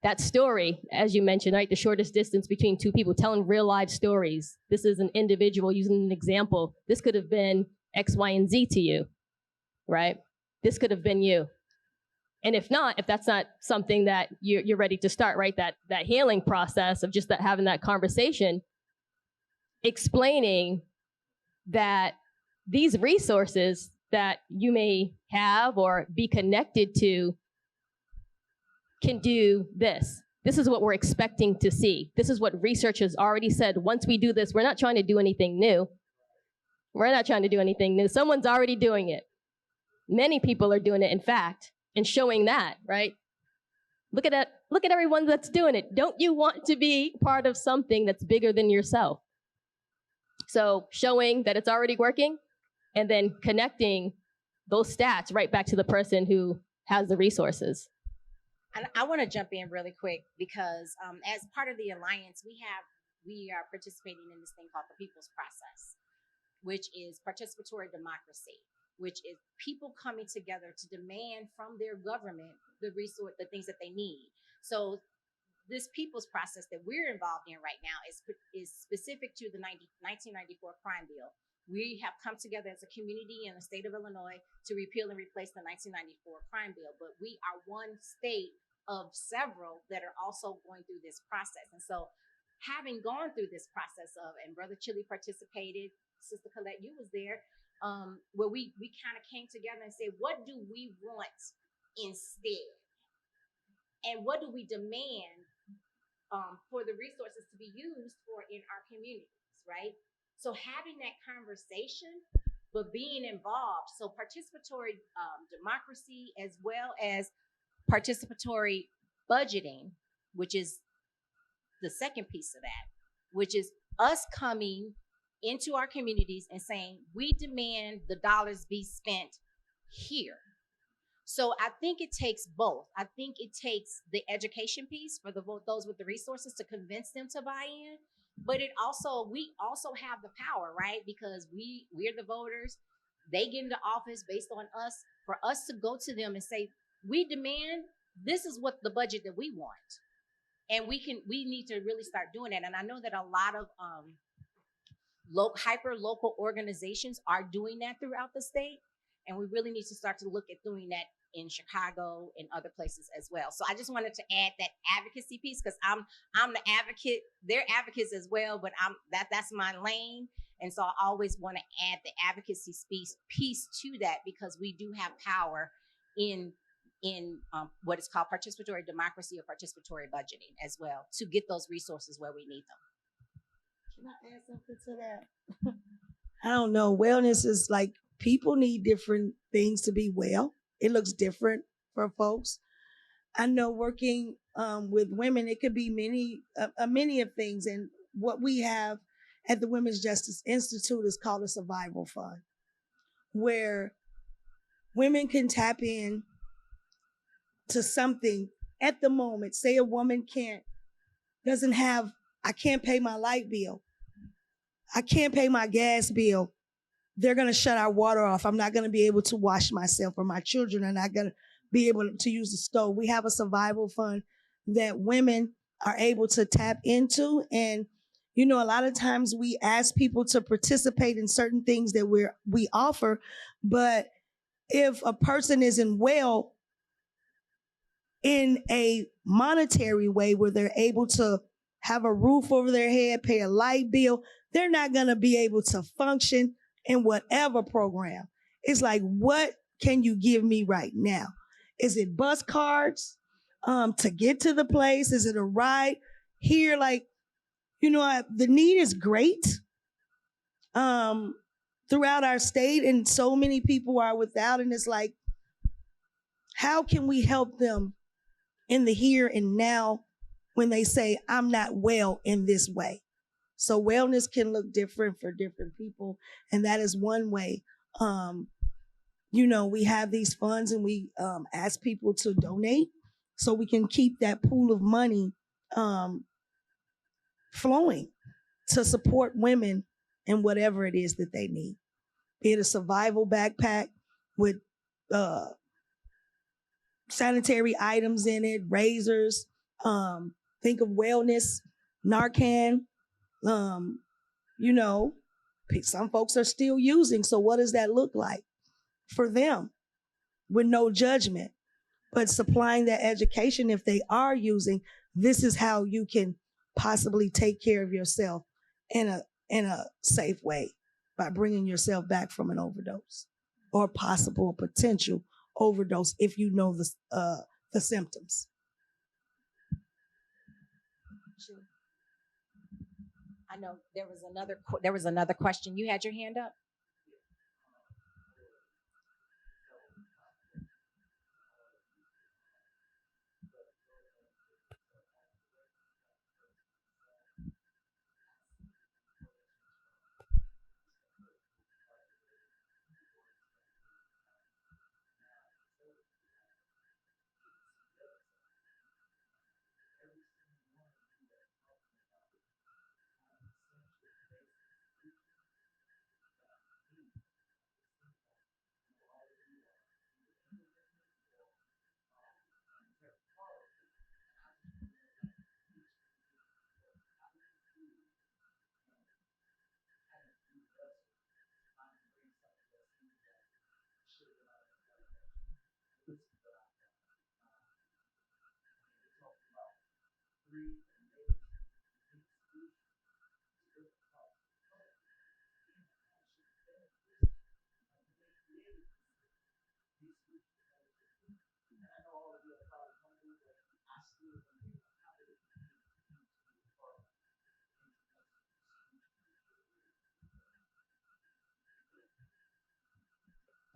That story, as you mentioned, right? The shortest distance between two people, telling real life stories. This is an individual using an example. This could have been X, Y, and Z to you, right? This could have been you. And if not, if that's not something that you're ready to start, right? That healing process of just having that conversation, explaining that these resources that you may have or be connected to can do this. This is what we're expecting to see. This is what research has already said. Once we do this, we're not trying to do anything new. We're not trying to do anything new. Someone's already doing it. Many people are doing it, in fact, and showing that, right? Look at that. Look at everyone that's doing it. Don't you want to be part of something that's bigger than yourself? So showing that it's already working and then connecting those stats right back to the person who has the resources. And I want to jump in really quick because as part of the Alliance, we are participating in this thing called the People's Process, which is participatory democracy, which is people coming together to demand from their government the things that they need. So this People's Process that we're involved in right now is specific to the 1994 crime bill. We have come together as a community in the state of Illinois to repeal and replace the 1994 crime bill, but we are one state of several that are also going through this process. And so having gone through this process and Brother Chili participated, Sister Colette, you was there, where we kind of came together and said, what do we want instead? And what do we demand for the resources to be used for in our communities, right? So having that conversation, but being involved. So participatory democracy as well as participatory budgeting, which is the second piece of that, which is us coming into our communities and saying, we demand the dollars be spent here. So I think it takes both. I think it takes the education piece for those with the resources to convince them to buy in, but we also have the power, right? Because we're the voters. They get into office based on us. For us to go to them and say, we demand, this is what the budget that we want. And we need to really start doing that. And I know that a lot of hyper local organizations are doing that throughout the state. And we really need to start to look at doing that in Chicago and other places as well. So I just wanted to add that advocacy piece, because I'm the advocate. They're advocates as well, but that's my lane. And so I always want to add the advocacy piece to that, because we do have power in what is called participatory democracy or participatory budgeting as well, to get those resources where we need them. Can I add something to that? I don't know. Wellness is like, people need different things to be well. It looks different for folks. I know working with women, it could be many of things. And what we have at the Women's Justice Institute is called a survival fund, where women can tap in to something at the moment. Say a woman I can't pay my light bill. I can't pay my gas bill. They're going to shut our water off. I'm not going to be able to wash myself, or my children are not going to be able to use the stove. We have a survival fund that women are able to tap into. And, you know, a lot of times we ask people to participate in certain things that we offer. But if a person isn't well in a monetary way, where they're able to have a roof over their head, pay a light bill, they're not going to be able to function in whatever program. It's like, what can you give me right now? Is it bus cards to get to the place? Is it a ride here? Like, you know, the need is great throughout our state, and so many people are without. And it's like, how can we help them in the here and now when they say, I'm not well in this way? So wellness can look different for different people. And that is one way. You know, we have these funds, and we ask people to donate so we can keep that pool of money flowing to support women in whatever it is that they need. Be it a survival backpack with sanitary items in it, razors, think of wellness, Narcan. You know, some folks are still using. So what does that look like for them? With no judgment, but supplying that education. If they are using, this is how you can possibly take care of yourself in a safe way, by bringing yourself back from an overdose or possible potential overdose if you know the symptoms. I know there was another question. You had your hand up.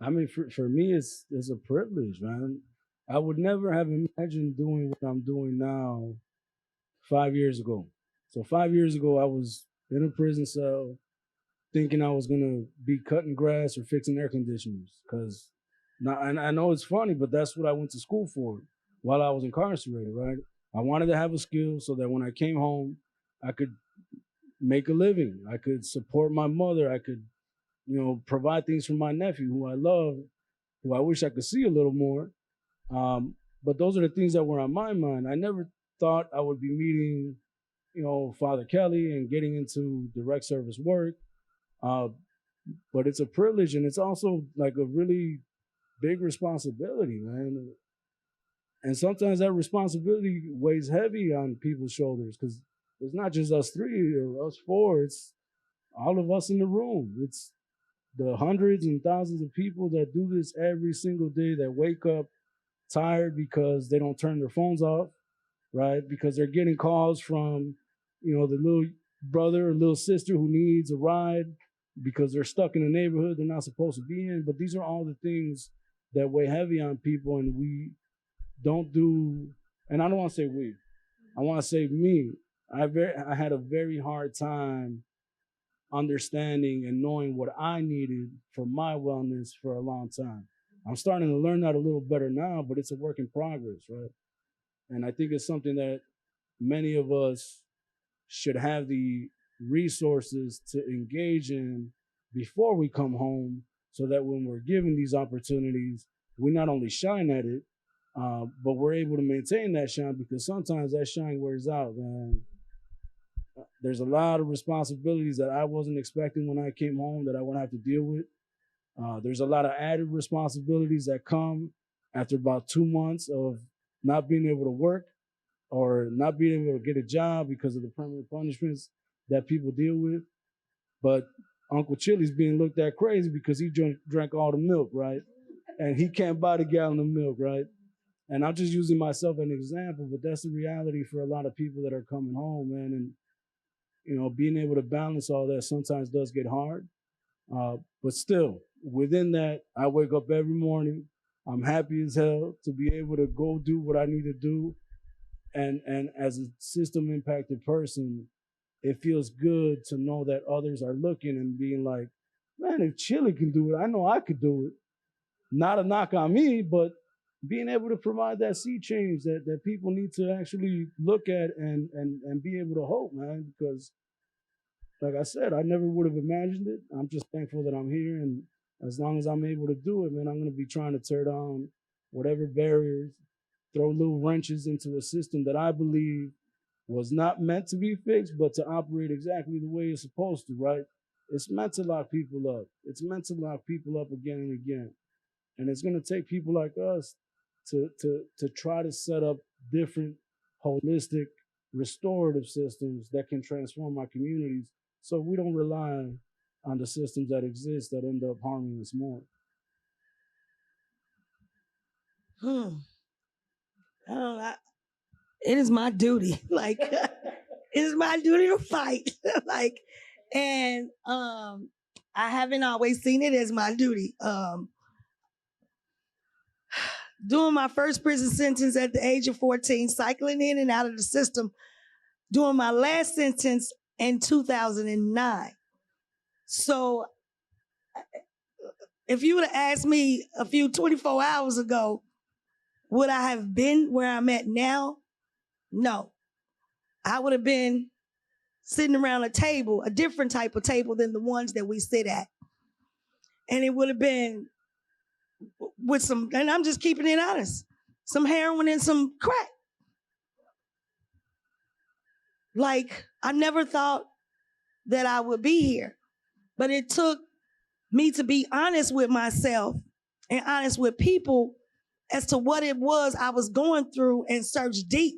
I mean, for me, it's a privilege, man. I would never have imagined doing what I'm doing now 5 years ago. So 5 years ago, I was in a prison cell thinking I was gonna be cutting grass or fixing air conditioners. Cause now, and I know it's funny, but that's what I went to school for while I was incarcerated, right? I wanted to have a skill so that when I came home, I could make a living. I could support my mother. I could, you know, provide things for my nephew, who I love, who I wish I could see a little more. But those are the things that were on my mind. I never thought I would be meeting, you know, Father Kelly and getting into direct service work. but it's a privilege, and it's also like a really big responsibility, man. And sometimes that responsibility weighs heavy on people's shoulders because it's not just us three or us four, it's all of us in the room. It's the hundreds and thousands of people that do this every single day, that wake up tired because they don't turn their phones off, right? Because they're getting calls from, the little brother or little sister who needs a ride because they're stuck in a neighborhood they're not supposed to be in. But these are all the things that weigh heavy on people, and we don't do, and I don't want to say we, I want to say me. I had a very hard time understanding and knowing what I needed for my wellness for a long time. I'm starting to learn that a little better now, but it's a work in progress, right? And I think it's something that many of us should have the resources to engage in before we come home, so that when we're given these opportunities, we not only shine at it, but we're able to maintain that shine, because sometimes that shine wears out, man. There's a lot of responsibilities that I wasn't expecting when I came home that I would have to deal with. There's a lot of added responsibilities that come after about 2 months of not being able to work or not being able to get a job because of the permanent punishments that people deal with. But Uncle Chili's being looked at crazy because he drank all the milk, right? And he can't buy the gallon of milk, right? And I'm just using myself as an example, but that's the reality for a lot of people that are coming home, man. And being able to balance all that sometimes does get hard. But still, within that, I wake up every morning. I'm happy as hell to be able to go do what I need to do. And as a system impacted person, it feels good to know that others are looking and being like, man, if Chili can do it, I know I could do it. Not a knock on me, but being able to provide that sea change that people need to actually look at and be able to hope, man, because like I said, I never would have imagined it. I'm just thankful that I'm here, and as long as I'm able to do it, man, I'm going to be trying to tear down whatever barriers, throw little wrenches into a system that I believe was not meant to be fixed, but to operate exactly the way it's supposed to, right? It's meant to lock people up. It's meant to lock people up again and again. And it's going to take people like us to try to set up different, holistic, restorative systems that can transform our communities, so we don't rely on the systems that exist that end up harming us more. I don't know. It is my duty. Like, it is my duty to fight. And I haven't always seen it as my duty. Doing my first prison sentence at the age of 14, cycling in and out of the system, doing my last sentence in 2009. So if you would have asked me a few 24 hours ago, would I have been where I'm at now? No. I would have been sitting around a table, a different type of table than the ones that we sit at. And it would have been with some, and I'm just keeping it honest, some heroin and some crack. Like, I never thought that I would be here, but it took me to be honest with myself and honest with people as to what it was I was going through and search deep.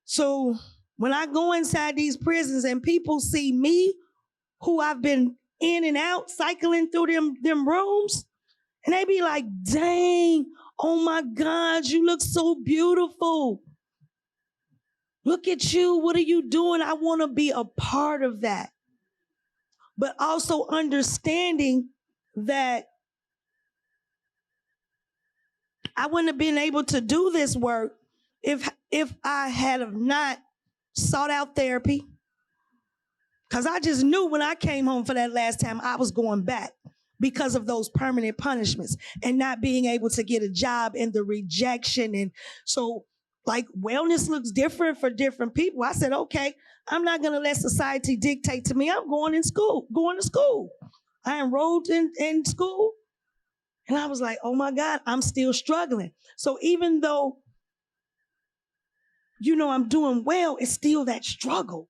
So when I go inside these prisons and people see me, who I've been in and out, cycling through them rooms, and they be like, dang, oh my God, you look so beautiful. Look at you, what are you doing? I want to be a part of that. But also understanding that I wouldn't have been able to do this work if I had have not sought out therapy. Because I just knew when I came home for that last time, I was going back because of those permanent punishments and not being able to get a job and the rejection. And so, like, wellness looks different for different people. I said, okay, I'm not going to let society dictate to me. I'm going to school. I enrolled in school. And I was like, oh my God, I'm still struggling. So even though, I'm doing well, it's still that struggle.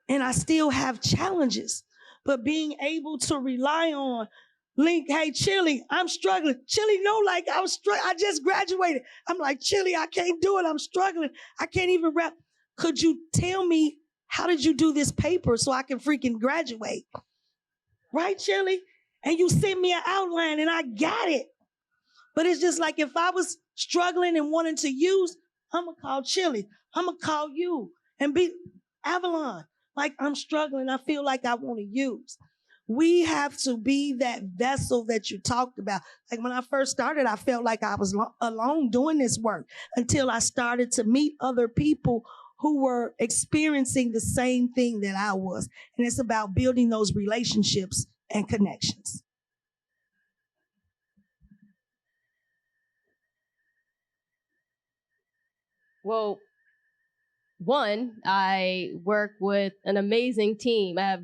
And I still have challenges. but being able to rely on Link, hey, Chili, I'm struggling. Chili, no, like I just graduated. I'm like, Chili, I can't do it. I'm struggling. I can't even rap. Could you tell me, how did you do this paper so I can freaking graduate? Right, Chili? And you sent me an outline and I got it. But it's just like, if I was struggling and wanting to use, I'm going to call Chili. I'm going to call you and be Avalon. Like, I'm struggling. I feel like I want to use. We have to be that vessel that you talked about. Like, when I first started, I felt like I was alone doing this work until I started to meet other people who were experiencing the same thing that I was. And it's about building those relationships and connections. Well, one, I work with an amazing team. I have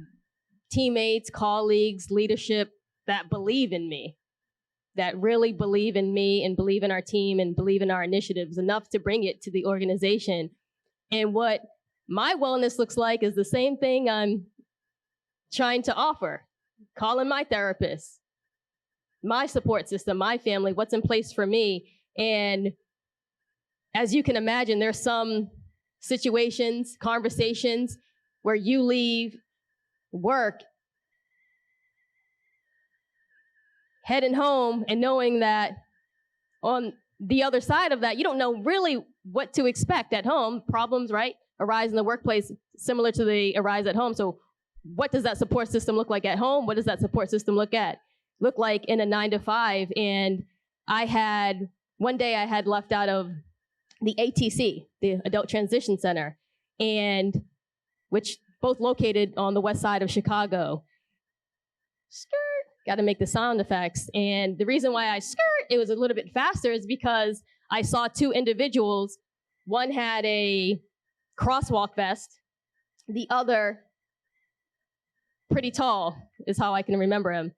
teammates, colleagues, leadership that believe in me, that really believe in me and believe in our team and believe in our initiatives enough to bring it to the organization. And what my wellness looks like is the same thing I'm trying to offer. Calling my therapist, my support system, my family, what's in place for me. And as you can imagine, there's some situations, conversations where you leave work heading home and knowing that on the other side of that, you don't know really what to expect at home. Problems, right, arise in the workplace similar to they arise at home. So what does that support system look like at home? What does that support system look like in a 9-to-5? And one day I had left out of the ATC, the Adult Transition Center, and which both located on the west side of Chicago. Skirt, got to make the sound effects. And the reason why I it was a little bit faster is because I saw two individuals. One had a crosswalk vest. The other, pretty tall, is how I can remember him.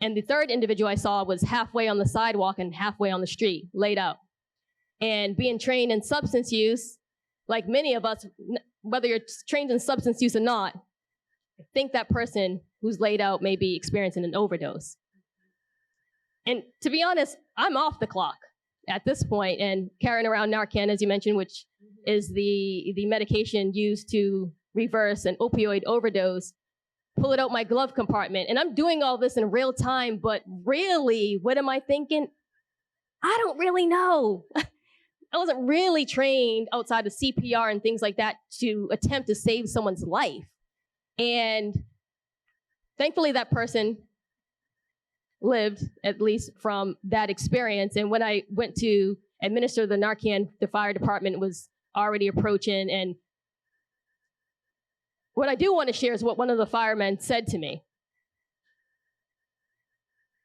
And the third individual I saw was halfway on the sidewalk and halfway on the street, laid out. And being trained in substance use, like many of us, whether you're trained in substance use or not, I think that person who's laid out may be experiencing an overdose. And to be honest, I'm off the clock at this point and carrying around Narcan, as you mentioned, which is the medication used to reverse an opioid overdose, pull it out my glove compartment. And I'm doing all this in real time, but really, what am I thinking? I don't really know. I wasn't really trained outside of CPR and things like that to attempt to save someone's life. And thankfully that person lived, at least from that experience. And when I went to administer the Narcan, the fire department was already approaching. And what I do want to share is what one of the firemen said to me.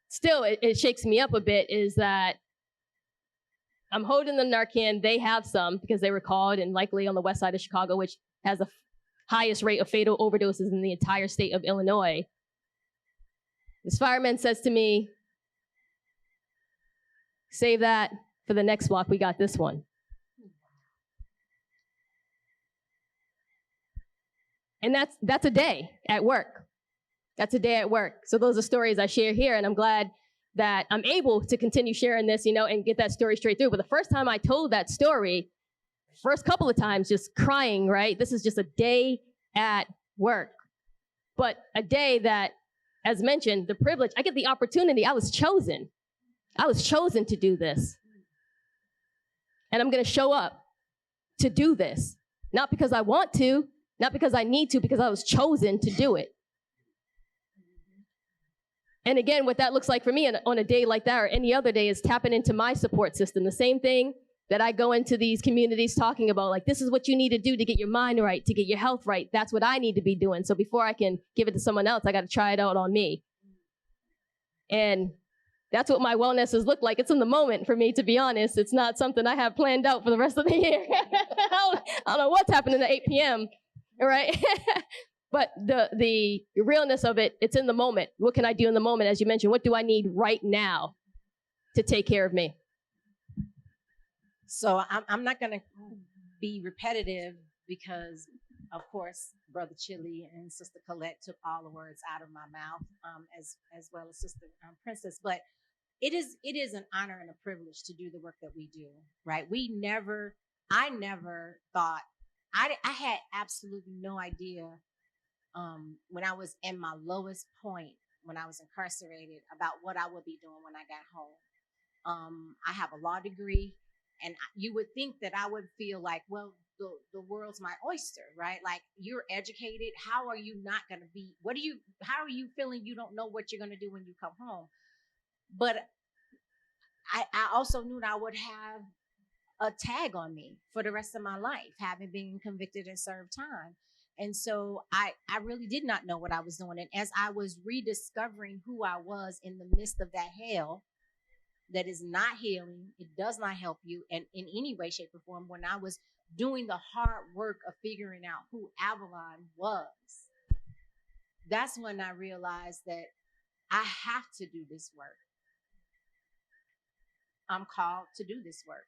Still, it shakes me up a bit, is that I'm holding the Narcan. They have some because they were called, and likely on the west side of Chicago, which has the highest rate of fatal overdoses in the entire state of Illinois. This fireman says to me, save that for the next block. We got this one. And that's a day at work. That's a day at work. So those are stories I share here, and I'm glad that I'm able to continue sharing this, and get that story straight through. But the first time I told that story, first couple of times just crying, right? This is just a day at work. But a day that, as mentioned, the privilege, I get the opportunity. I was chosen. I was chosen to do this. And I'm going to show up to do this. Not because I want to, not because I need to, because I was chosen to do it. And again, what that looks like for me on a day like that or any other day is tapping into my support system. The same thing that I go into these communities talking about, like, this is what you need to do to get your mind right, to get your health right. That's what I need to be doing. So before I can give it to someone else, I got to try it out on me. And that's what my wellness has looked like. It's in the moment for me, to be honest. It's not something I have planned out for the rest of the year. I don't know what's happening at 8 p.m., right? But the realness of it, it's in the moment. What can I do in the moment? As you mentioned, what do I need right now to take care of me? So I'm not going to be repetitive because of course, Brother Chili and Sister Colette took all the words out of my mouth, as well as Sister Princess. But it is an honor and a privilege to do the work that we do, right? I never thought, I had absolutely no idea when I was in my lowest point, when I was incarcerated, about what I would be doing when I got home. I have a law degree, and you would think that I would feel like, well, the world's my oyster, right? Like, you're educated. How are you not going to be? How are you feeling you don't know what you're going to do when you come home? But I also knew that I would have a tag on me for the rest of my life, having been convicted and served time. And so I really did not know what I was doing. And as I was rediscovering who I was in the midst of that hell that is not healing, it does not help you and in any way, shape, or form, when I was doing the hard work of figuring out who Avalon was, that's when I realized that I have to do this work. I'm called to do this work.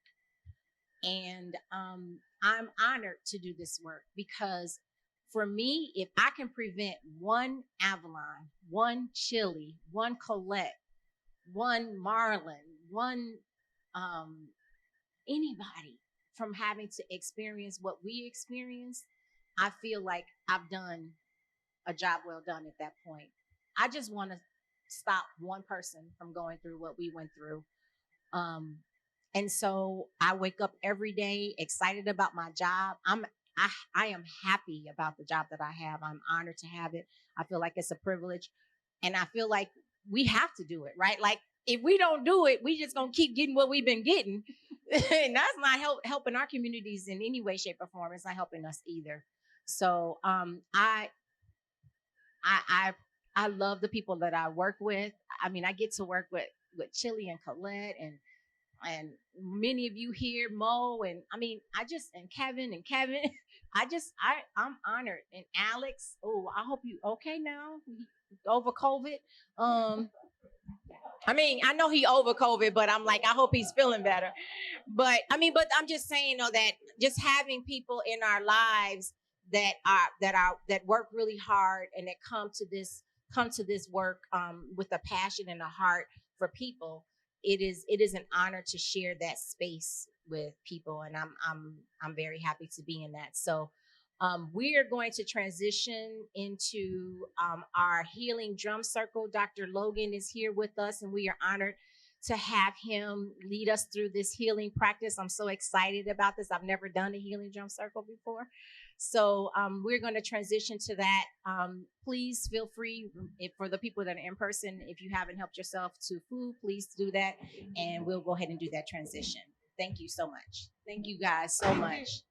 And I'm honored to do this work, because for me, if I can prevent one Avalon, one Chili, one Colette, one Marlon, one anybody from having to experience what we experienced, I feel like I've done a job well done at that point. I just want to stop one person from going through what we went through. And so I wake up every day excited about my job. I am happy about the job that I have. I'm honored to have it. I feel like it's a privilege, and I feel like we have to do it, right? Like, if we don't do it, we just gonna keep getting what we've been getting, and that's not helping our communities in any way, shape, or form. It's not helping us either. So I love the people that I work with. I mean, I get to work with Chili and Colette and many of you here, Mo, and I mean, and Kevin, I'm honored. And Alex, oh, I hope you okay now over COVID. I mean, I know he over COVID, but I'm like, I hope he's feeling better. But I'm just saying, that just having people in our lives that work really hard and that come to this work with a passion and a heart for people. It is an honor to share that space with people, and I'm very happy to be in that. So we are going to transition into our healing drum circle. Dr. Logan is here with us, and we are honored to have him lead us through this healing practice. I'm so excited about this. I've never done a healing drum circle before. So we're going to transition to that. Please feel free, for the people that are in person, if you haven't helped yourself to food, please do that. And we'll go ahead and do that transition. Thank you so much. Thank you guys so much.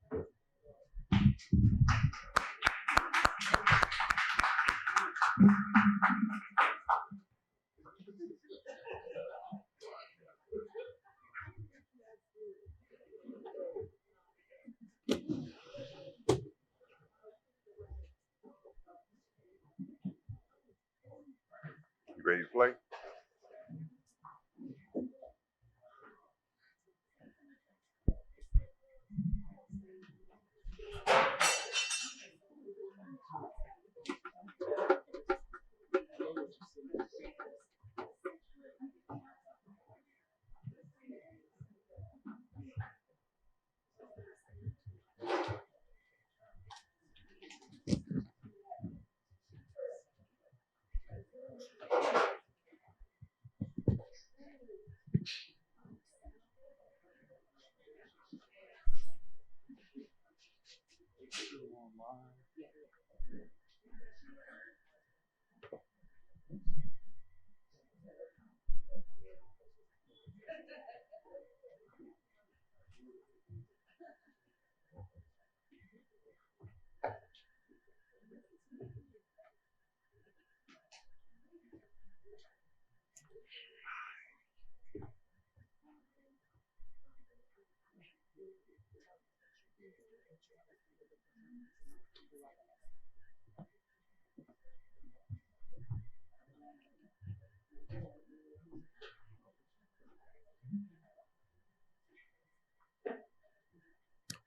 You ready to play?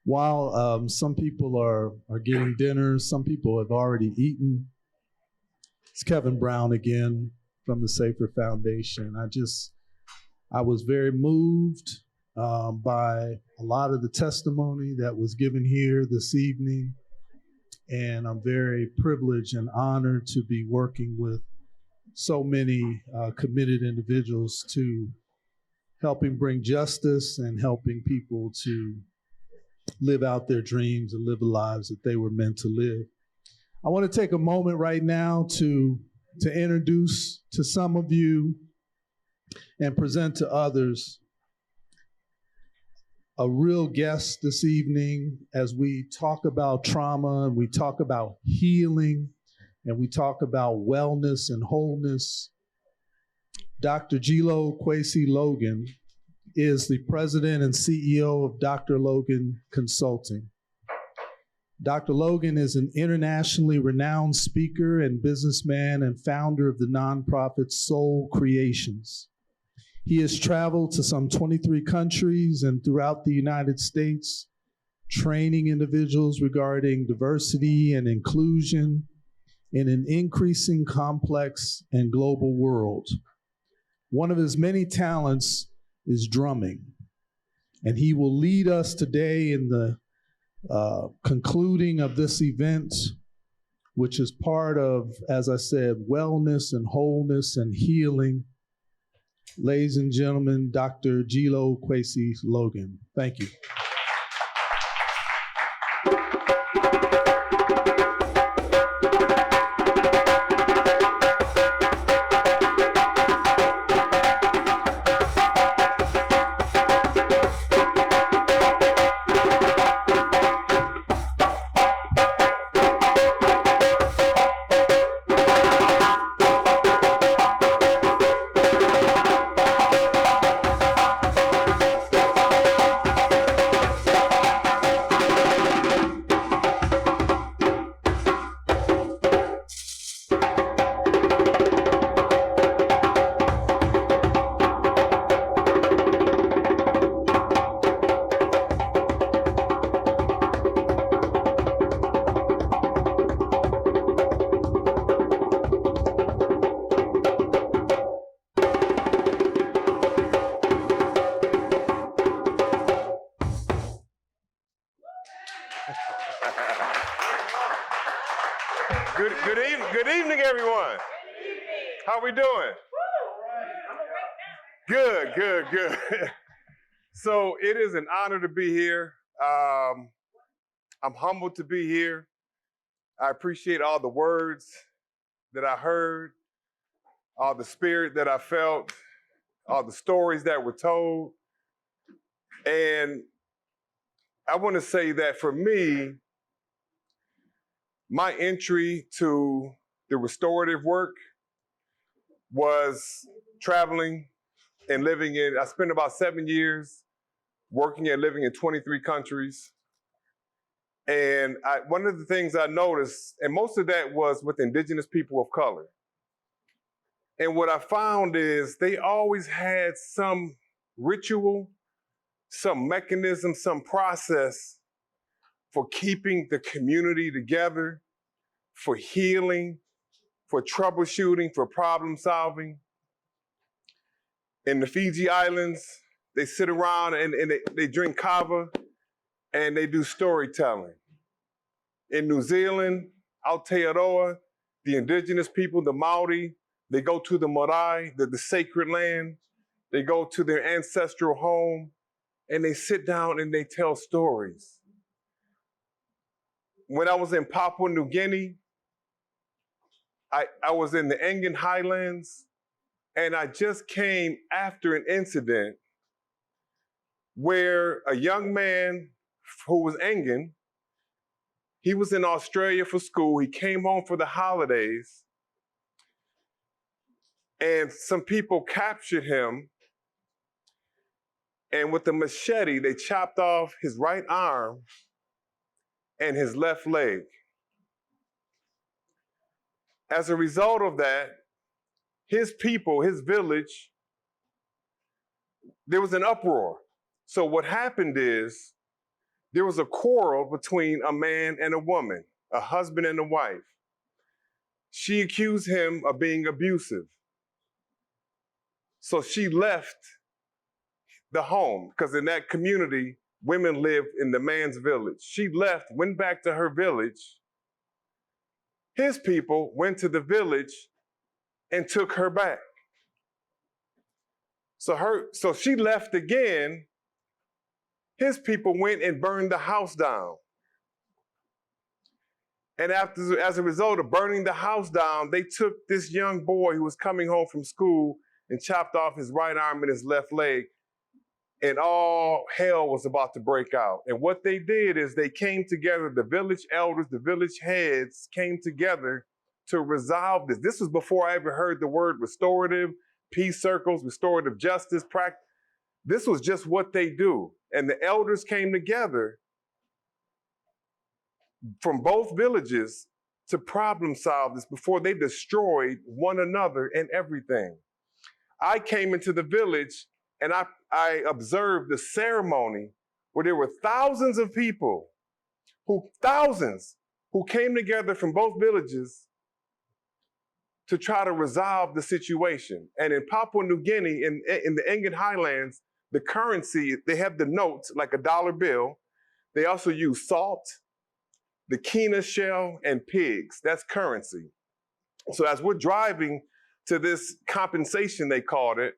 While some people are getting dinner, some people have already eaten. It's Kevin Brown again from the Safer Foundation. I was very moved by a lot of the testimony that was given here this evening. And I'm very privileged and honored to be working with so many committed individuals to helping bring justice and helping people to live out their dreams and live the lives that they were meant to live. I want to take a moment right now to introduce to some of you and present to others a real guest this evening as we talk about trauma and we talk about healing and we talk about wellness and wholeness. Dr. Gilo Kwesi Logan is the president and CEO of Dr. Logan Consulting. Dr. Logan is an internationally renowned speaker and businessman and founder of the nonprofit Soul Creations. He has traveled to some 23 countries and throughout the United States, training individuals regarding diversity and inclusion in an increasing complex and global world. One of his many talents is drumming, and he will lead us today in the concluding of this event, which is part of, as I said, wellness and wholeness and healing. Ladies and gentlemen, Dr. Gilo Kwesi Logan. Thank you. Good evening, everyone. How we doing? Good. So it is an honor to be here. I'm humbled to be here. I appreciate all the words that I heard, all the spirit that I felt, all the stories that were told. And I want to say that for me, my entry to the restorative work was traveling and living I spent about 7 years working and living in 23 countries. And one of the things I noticed, and most of that was with indigenous people of color. And what I found is they always had some ritual, some mechanism, some process for keeping the community together, for healing, for troubleshooting, for problem solving. In the Fiji Islands, they sit around and they drink kava and they do storytelling. In New Zealand, Aotearoa, the indigenous people, the Maori, they go to the marae, the sacred land. They go to their ancestral home and they sit down and they tell stories. When I was in Papua New Guinea, I was in the Engen Highlands, and I just came after an incident where a young man who was Engen, he was in Australia for school. He came home for the holidays, and some people captured him, and with a machete, they chopped off his right arm and his left leg. As a result of that, his people, his village, there was an uproar. So what happened is there was a quarrel between a man and a woman, a husband and a wife. She accused him of being abusive. So she left the home, because in that community, women lived in the man's village. She left, went back to her village. His people went to the village and took her back. So she left again. His people went and burned the house down. And as a result of burning the house down, they took this young boy who was coming home from school and chopped off his right arm and his left leg. And all hell was about to break out. And what they did is they came together, the village elders, the village heads came together to resolve this. This was before I ever heard the word restorative, peace circles, restorative justice practice. This was just what they do. And the elders came together from both villages to problem solve this before they destroyed one another and everything. I came into the village and I observed the ceremony where there were thousands of people who came together from both villages to try to resolve the situation. And in Papua New Guinea, in the Ingat Highlands, the currency, they have the notes like a dollar bill. They also use salt, the kina shell, and pigs. That's currency. So as we're driving to this compensation, they called it,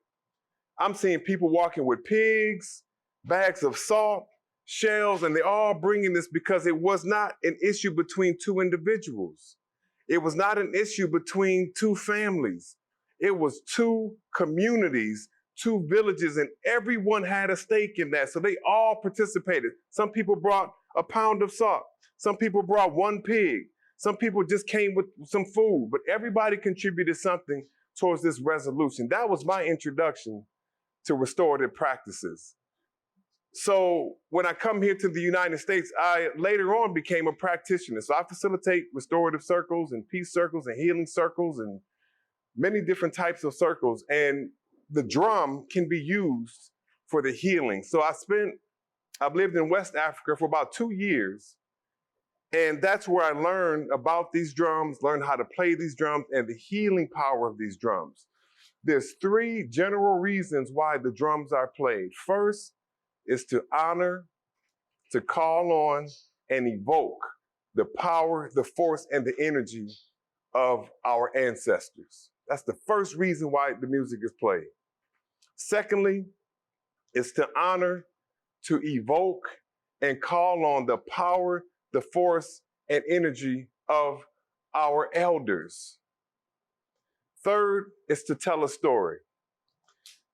I'm seeing people walking with pigs, bags of salt, shells, and they're all bringing this because it was not an issue between two individuals. It was not an issue between two families. It was two communities, two villages, and everyone had a stake in that. So they all participated. Some people brought a pound of salt. Some people brought one pig. Some people just came with some food, but everybody contributed something towards this resolution. That was my introduction to restorative practices. So when I come here to the United States, I later on became a practitioner. So I facilitate restorative circles and peace circles and healing circles and many different types of circles. And the drum can be used for the healing. So I've lived in West Africa for about 2 years. And that's where I learned about these drums, learned how to play these drums and the healing power of these drums. There's 3 general reasons why the drums are played. First is to honor, to call on, and evoke the power, the force, and the energy of our ancestors. That's the first reason why the music is played. Secondly, is to honor, to evoke, and call on the power, the force, and energy of our elders. Third is to tell a story.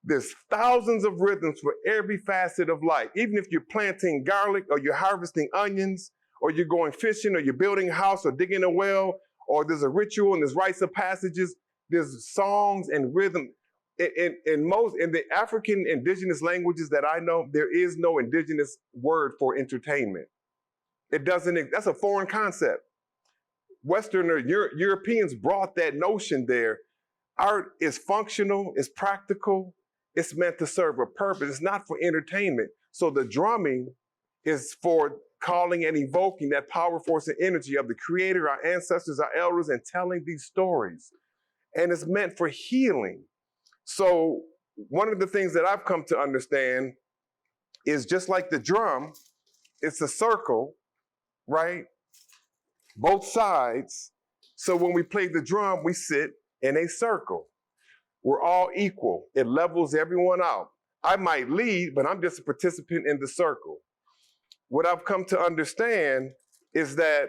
There's thousands of rhythms for every facet of life. Even if you're planting garlic or you're harvesting onions or you're going fishing or you're building a house or digging a well or there's a ritual and there's rites of passages, there's songs and rhythm. In the African indigenous languages that I know, there is no indigenous word for entertainment. That's a foreign concept. Western Europeans brought that notion there. Art is functional, it's practical, it's meant to serve a purpose. It's not for entertainment. So the drumming is for calling and evoking that power, force, and energy of the Creator, our ancestors, our elders, and telling these stories. And it's meant for healing. So one of the things that I've come to understand is just like the drum, it's a circle, right? Both sides. So when we play the drum, we sit in a circle. We're all equal. It levels everyone out. I might lead, but I'm just a participant in the circle. What I've come to understand is that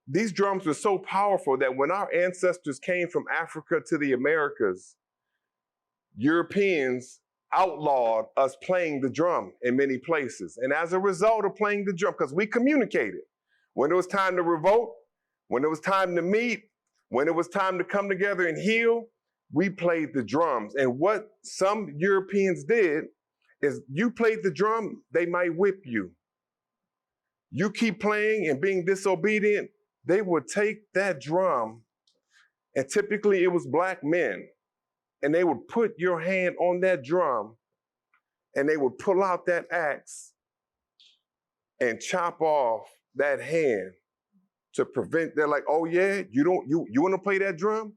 these drums were so powerful that when our ancestors came from Africa to the Americas, Europeans outlawed us playing the drum in many places. And as a result of playing the drum, because we communicated, when it was time to revolt, when it was time to meet, when it was time to come together and heal, we played the drums. And what some Europeans did is you played the drum, they might whip you. You keep playing and being disobedient, they would take that drum, and typically it was black men, and they would put your hand on that drum and they would pull out that axe and chop off that hand to prevent, they're like, oh yeah, you want to play that drum?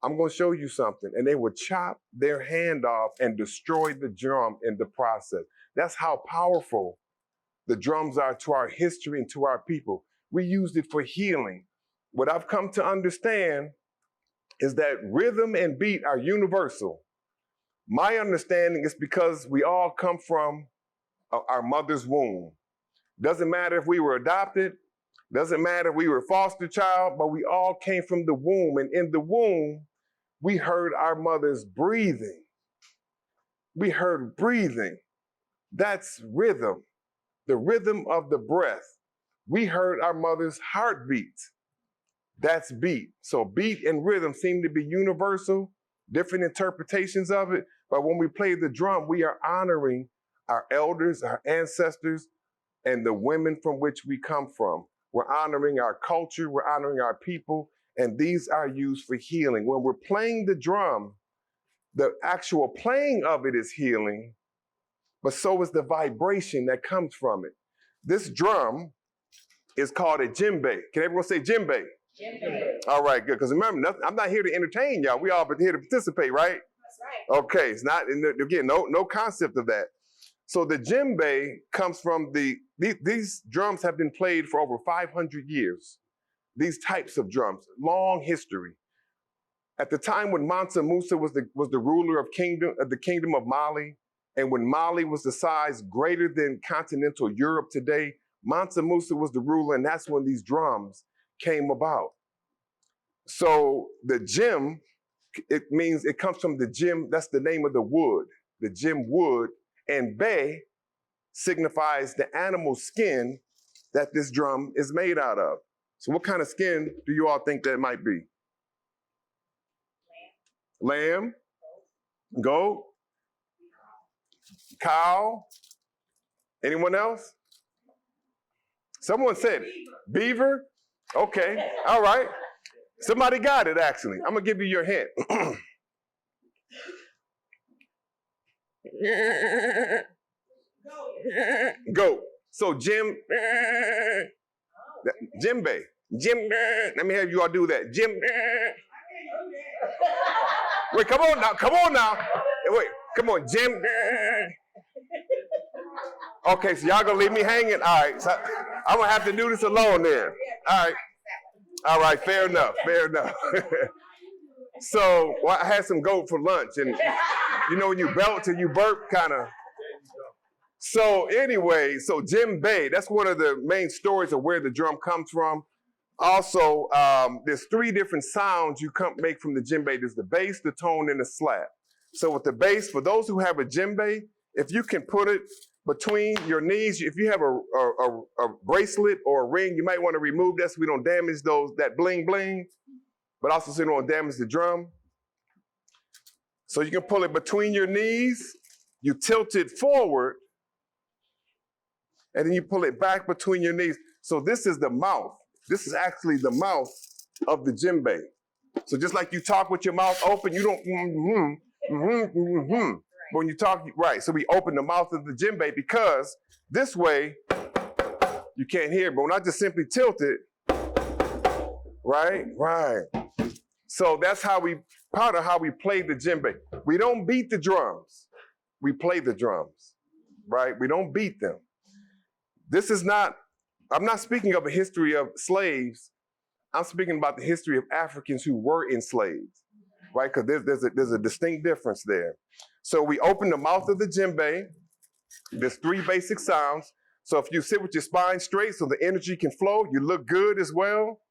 I'm going to show you something. And they would chop their hand off and destroy the drum in the process. That's how powerful the drums are to our history and to our people. We used it for healing. What I've come to understand is that rhythm and beat are universal. My understanding is because we all come from our mother's womb. Doesn't matter if we were adopted, doesn't matter if we were a foster child, but we all came from the womb. And in the womb, we heard our mother's breathing. We heard breathing. That's rhythm, the rhythm of the breath. We heard our mother's heartbeat. That's beat. So beat and rhythm seem to be universal, different interpretations of it. But when we play the drum, we are honoring our elders, our ancestors, and the women from which we come from. We're honoring our culture, we're honoring our people, and these are used for healing. When we're playing the drum, the actual playing of it is healing, but so is the vibration that comes from it. This drum is called a djembe. Can everyone say djembe? Djembe. All right, good, because remember, I'm not here to entertain y'all. We all here to participate, right? That's right. Okay, it's not, again, no concept of that. So the djembe comes from these drums have been played for over 500 years. These types of drums, long history. At the time when Mansa Musa was the ruler of the kingdom of Mali, and when Mali was the size greater than continental Europe today, Mansa Musa was the ruler, and that's when these drums came about. So the djem, it comes from the djem, that's the name of the wood, the djem wood, and be signifies the animal skin that this drum is made out of. So what kind of skin do you all think that might be? Lamb? Goat? Cow? Anyone else? Someone said it. Beaver? Okay, all right. Somebody got it, actually. I'm gonna give you your hint. Goat. So djembe. Let me have you all do that. Djembe. Wait, come on now. Wait, come on, djembe. Okay, so y'all gonna leave me hanging? All right, so I'm gonna have to do this alone then. All right, fair enough. So I had some goat for lunch, and you know when you belt and you burp, kind of. So anyway, so djembe, that's one of the main stories of where the drum comes from. Also, there's 3 different sounds you make from the djembe. There's the bass, the tone, and the slap. So with the bass, for those who have a djembe, if you can put it between your knees, if you have a bracelet or a ring, you might want to remove that so we don't damage that bling bling, but also so you don't damage the drum. So you can pull it between your knees, you tilt it forward, and then you pull it back between your knees. So this is the mouth. This is actually the mouth of the djembe. So just like you talk with your mouth open, you don't But when you talk, right, so we open the mouth of the djembe because this way you can't hear. But when I just simply tilt it, right. So that's part of how we play the djembe. We don't beat the drums. We play the drums, right? We don't beat them. I'm not speaking of a history of slaves. I'm speaking about the history of Africans who were enslaved, right? Because there's a distinct difference there. So we open the mouth of the djembe. There's 3 basic sounds. So if you sit with your spine straight so the energy can flow, you look good as well.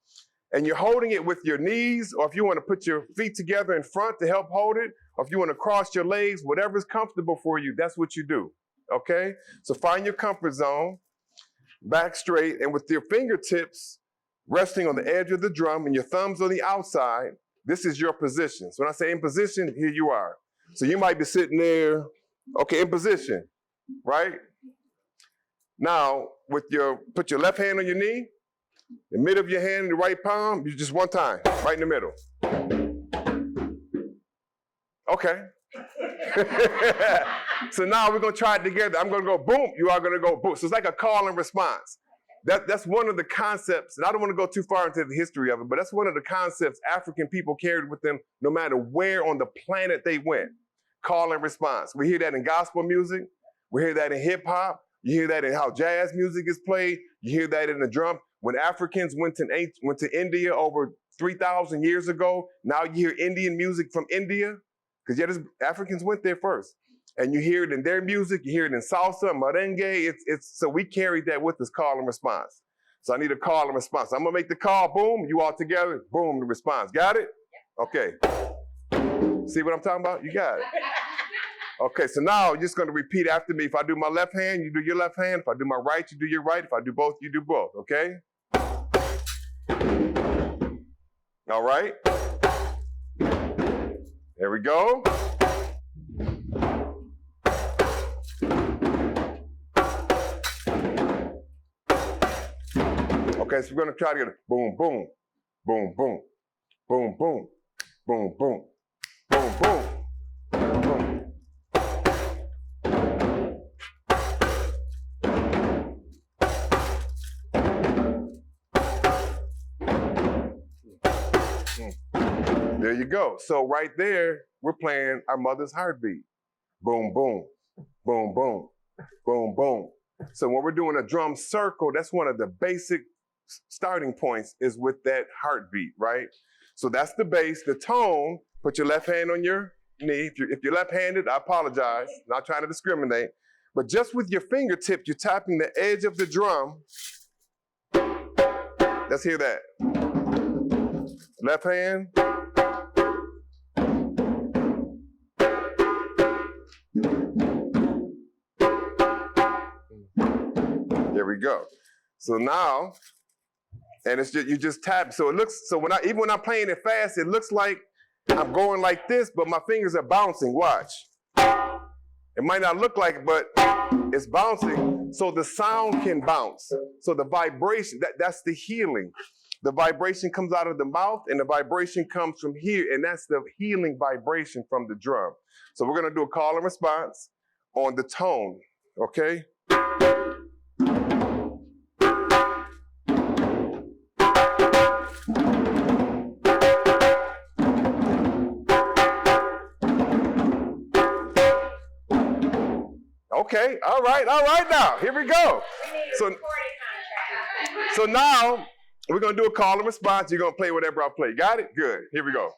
And you're holding it with your knees, or if you want to put your feet together in front to help hold it, or if you want to cross your legs, whatever's comfortable for you, that's what you do, okay? So find your comfort zone, back straight, and with your fingertips resting on the edge of the drum and your thumbs on the outside, this is your position. So when I say in position, here you are. So you might be sitting there, okay, in position, right? Now, put your left hand on your knee, the middle of your hand in the right palm, you just one time, right in the middle. Okay. So now we're gonna try it together. I'm gonna go boom, you are gonna go boom. So it's like a call and response. That's one of the concepts, and I don't want to go too far into the history of it, but that's one of the concepts African people carried with them no matter where on the planet they went. Call and response. We hear that in gospel music. We hear that in hip hop. You hear that in how jazz music is played. You hear that in the drum. When Africans went to India over 3,000 years ago, now you hear Indian music from India, because Africans went there first. And you hear it in their music, you hear it in salsa, merengue. So we carried that with us, call and response. So I need a call and response. I'm gonna make the call, boom, you all together, boom, the response. Got it? Okay. See what I'm talking about? You got it. Okay, so now you're just gonna repeat after me. If I do my left hand, you do your left hand. If I do my right, you do your right. If I do both, you do both, okay? All right. There we go. Okay, so we're gonna try to get boom, boom, boom, boom, boom, boom, boom, boom, boom, boom, boom. There you go. So right there, we're playing our mother's heartbeat. Boom, boom, boom, boom, boom, boom. So when we're doing a drum circle, that's one of the basic starting points is with that heartbeat, right? So that's the bass. The tone, put your left hand on your knee. If you're left-handed, I apologize. Not trying to discriminate. But just with your fingertip, you're tapping the edge of the drum. Let's hear that. Left hand. There we go. So now, and it's just, you just tap. So it looks, so even when I'm playing it fast, it looks like I'm going like this, but my fingers are bouncing. Watch. It might not look like it, but it's bouncing. So the sound can bounce. So the vibration, that's the healing. The vibration comes out of the mouth and the vibration comes from here, and that's the healing vibration from the drum. So we're gonna do a call and response on the tone, okay? Okay, all right now, here we go. So now, we're gonna do a call and response. You're gonna play whatever I play. Got it? Good, here we go.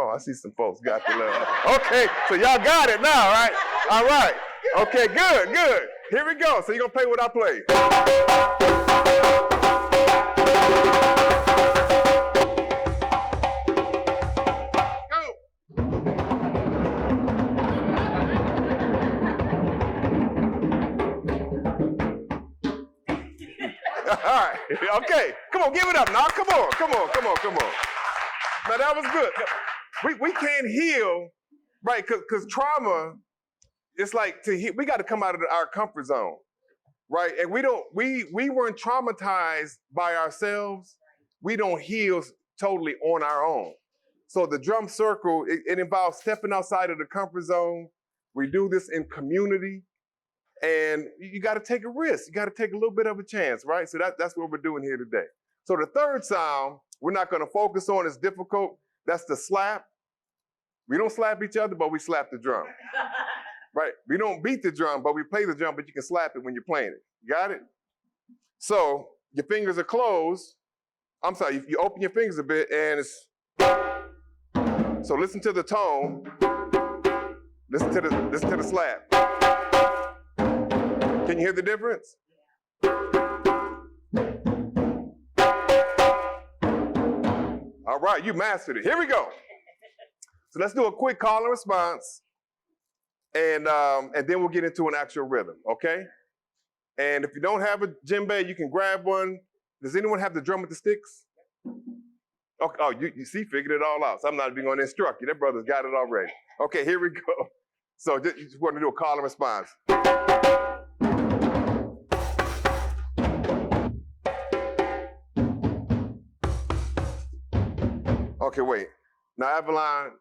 I see some folks got the love. Okay, so y'all got it now, right? All right. Okay, good. Here we go. So you're gonna play what I play. All right. Okay. Come on, give it up now. Come on. Now that was good. We can't heal, right? Because trauma, it's like we got to come out of our comfort zone, right? And we weren't traumatized by ourselves. We don't heal totally on our own. So the drum circle, it involves stepping outside of the comfort zone. We do this in community, and you got to take a risk. You got to take a little bit of a chance, right? So that's what we're doing here today. So the third sound, we're not going to focus on. It's difficult. That's the slap. We don't slap each other, but we slap the drum. Right? We don't beat the drum, but we play the drum, but you can slap it when you're playing it. You got it? So your fingers are closed. I'm sorry, you open your fingers a bit, and it's... So listen to the tone. Listen to the slap. Can you hear the difference? All right, you mastered it. Here we go. So let's do a quick call and response, and then we'll get into an actual rhythm, okay? And if you don't have a djembe, you can grab one. Does anyone have the drum with the sticks? Okay, oh, you see, figured it all out. So I'm not even going to instruct you. That brother's got it already. Okay, here we go. So you just want to do a call and response. Okay, wait. Now, Avalon,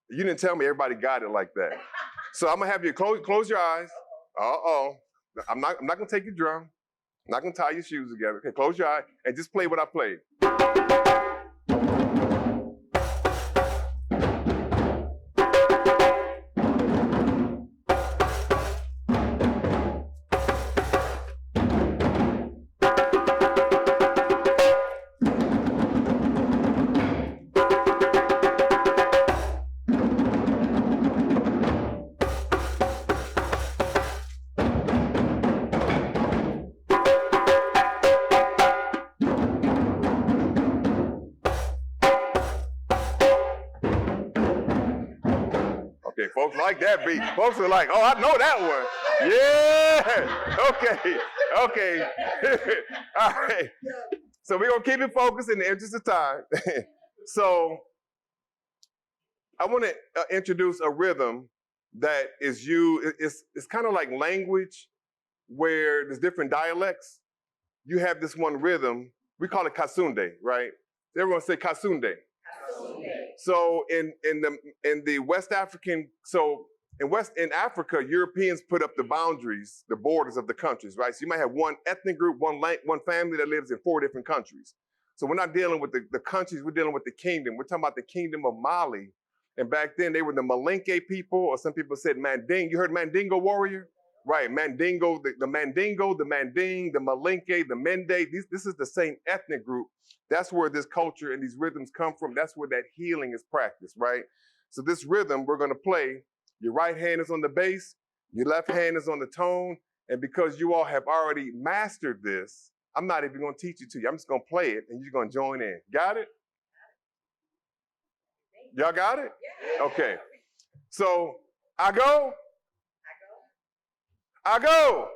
you didn't tell me everybody got it like that. So I'm gonna have you close your eyes. Uh-oh. I'm not gonna take your drum. I'm not gonna tie your shoes together. Okay, close your eye and just play what I played. Okay, folks like that beat. Folks are like, oh, I know that one. Yeah. Okay. All right. So we're gonna keep it focused in the interest of time. So I want to introduce a rhythm that is used. It's kind of like language where there's different dialects. You have this one rhythm. We call it kasunde, right? Everyone say kasunde. So in the West African, in Africa, Europeans put up the boundaries, the borders of the countries, right? So you might have one ethnic group, one family that lives in 4 different countries. So we're not dealing with the countries, we're dealing with the kingdom. We're talking about the kingdom of Mali. And back then they were the Malinke people, or some people said Manding. You heard Mandingo warrior? Right, Mandingo, the Mandingo, the Manding, the Malinke, the Mende. This is the same ethnic group. That's where this culture and these rhythms come from. That's where that healing is practiced, right? So this rhythm we're gonna play, your right hand is on the bass, your left hand is on the tone, and because you all have already mastered this, I'm not even gonna teach it to you. I'm just gonna play it and you're gonna join in. Got it? Y'all got it? Okay. So I go. I go.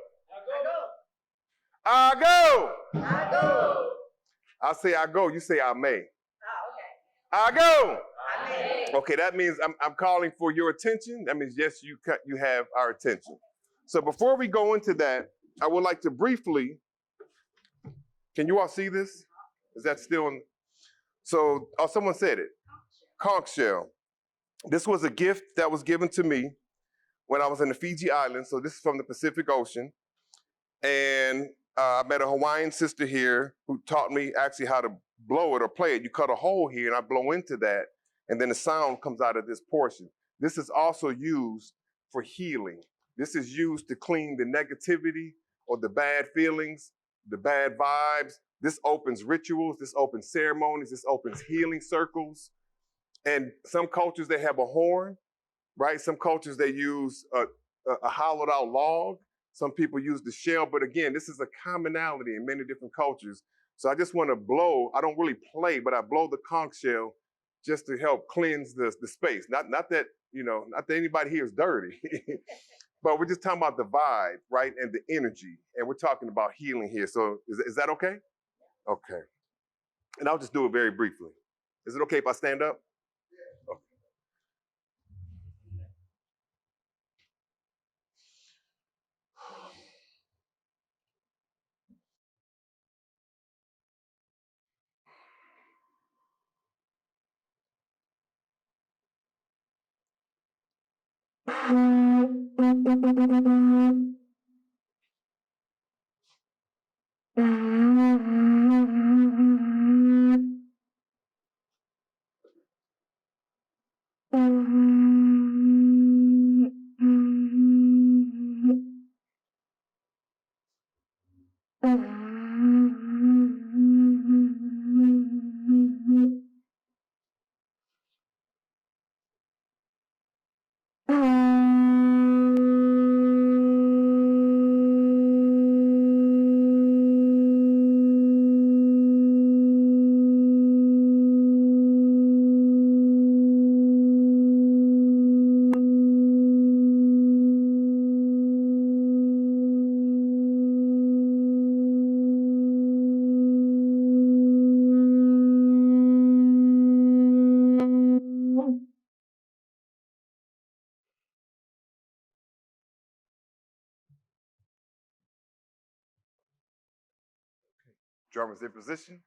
I go. I go. I say I go, you say I may. Okay. I go. I may. Okay, that means I'm calling for your attention. That means yes, you have our attention. So before we go into that, I would like to briefly, can you all see this? Is that still in? So, oh, someone said it. Conch shell. This was a gift that was given to me when I was in the Fiji Islands. So this is from the Pacific Ocean. And I met a Hawaiian sister here who taught me actually how to blow it or play it. You cut a hole here and I blow into that, and then the sound comes out of this portion. This is also used for healing. This is used to clean the negativity or the bad feelings, the bad vibes. This opens rituals, this opens ceremonies, this opens healing circles. And some cultures, they have a horn, right? Some cultures, they use a hollowed out log. Some people use the shell, but again, this is a commonality in many different cultures. So I just want to blow, I don't really play, but I blow the conch shell just to help cleanse the space. Not that, not that anybody here is dirty, but we're just talking about the vibe, right? And the energy. And we're talking about healing here. So is that okay? Okay. And I'll just do it very briefly. Is it okay if I stand up? Okay. Drummers in position.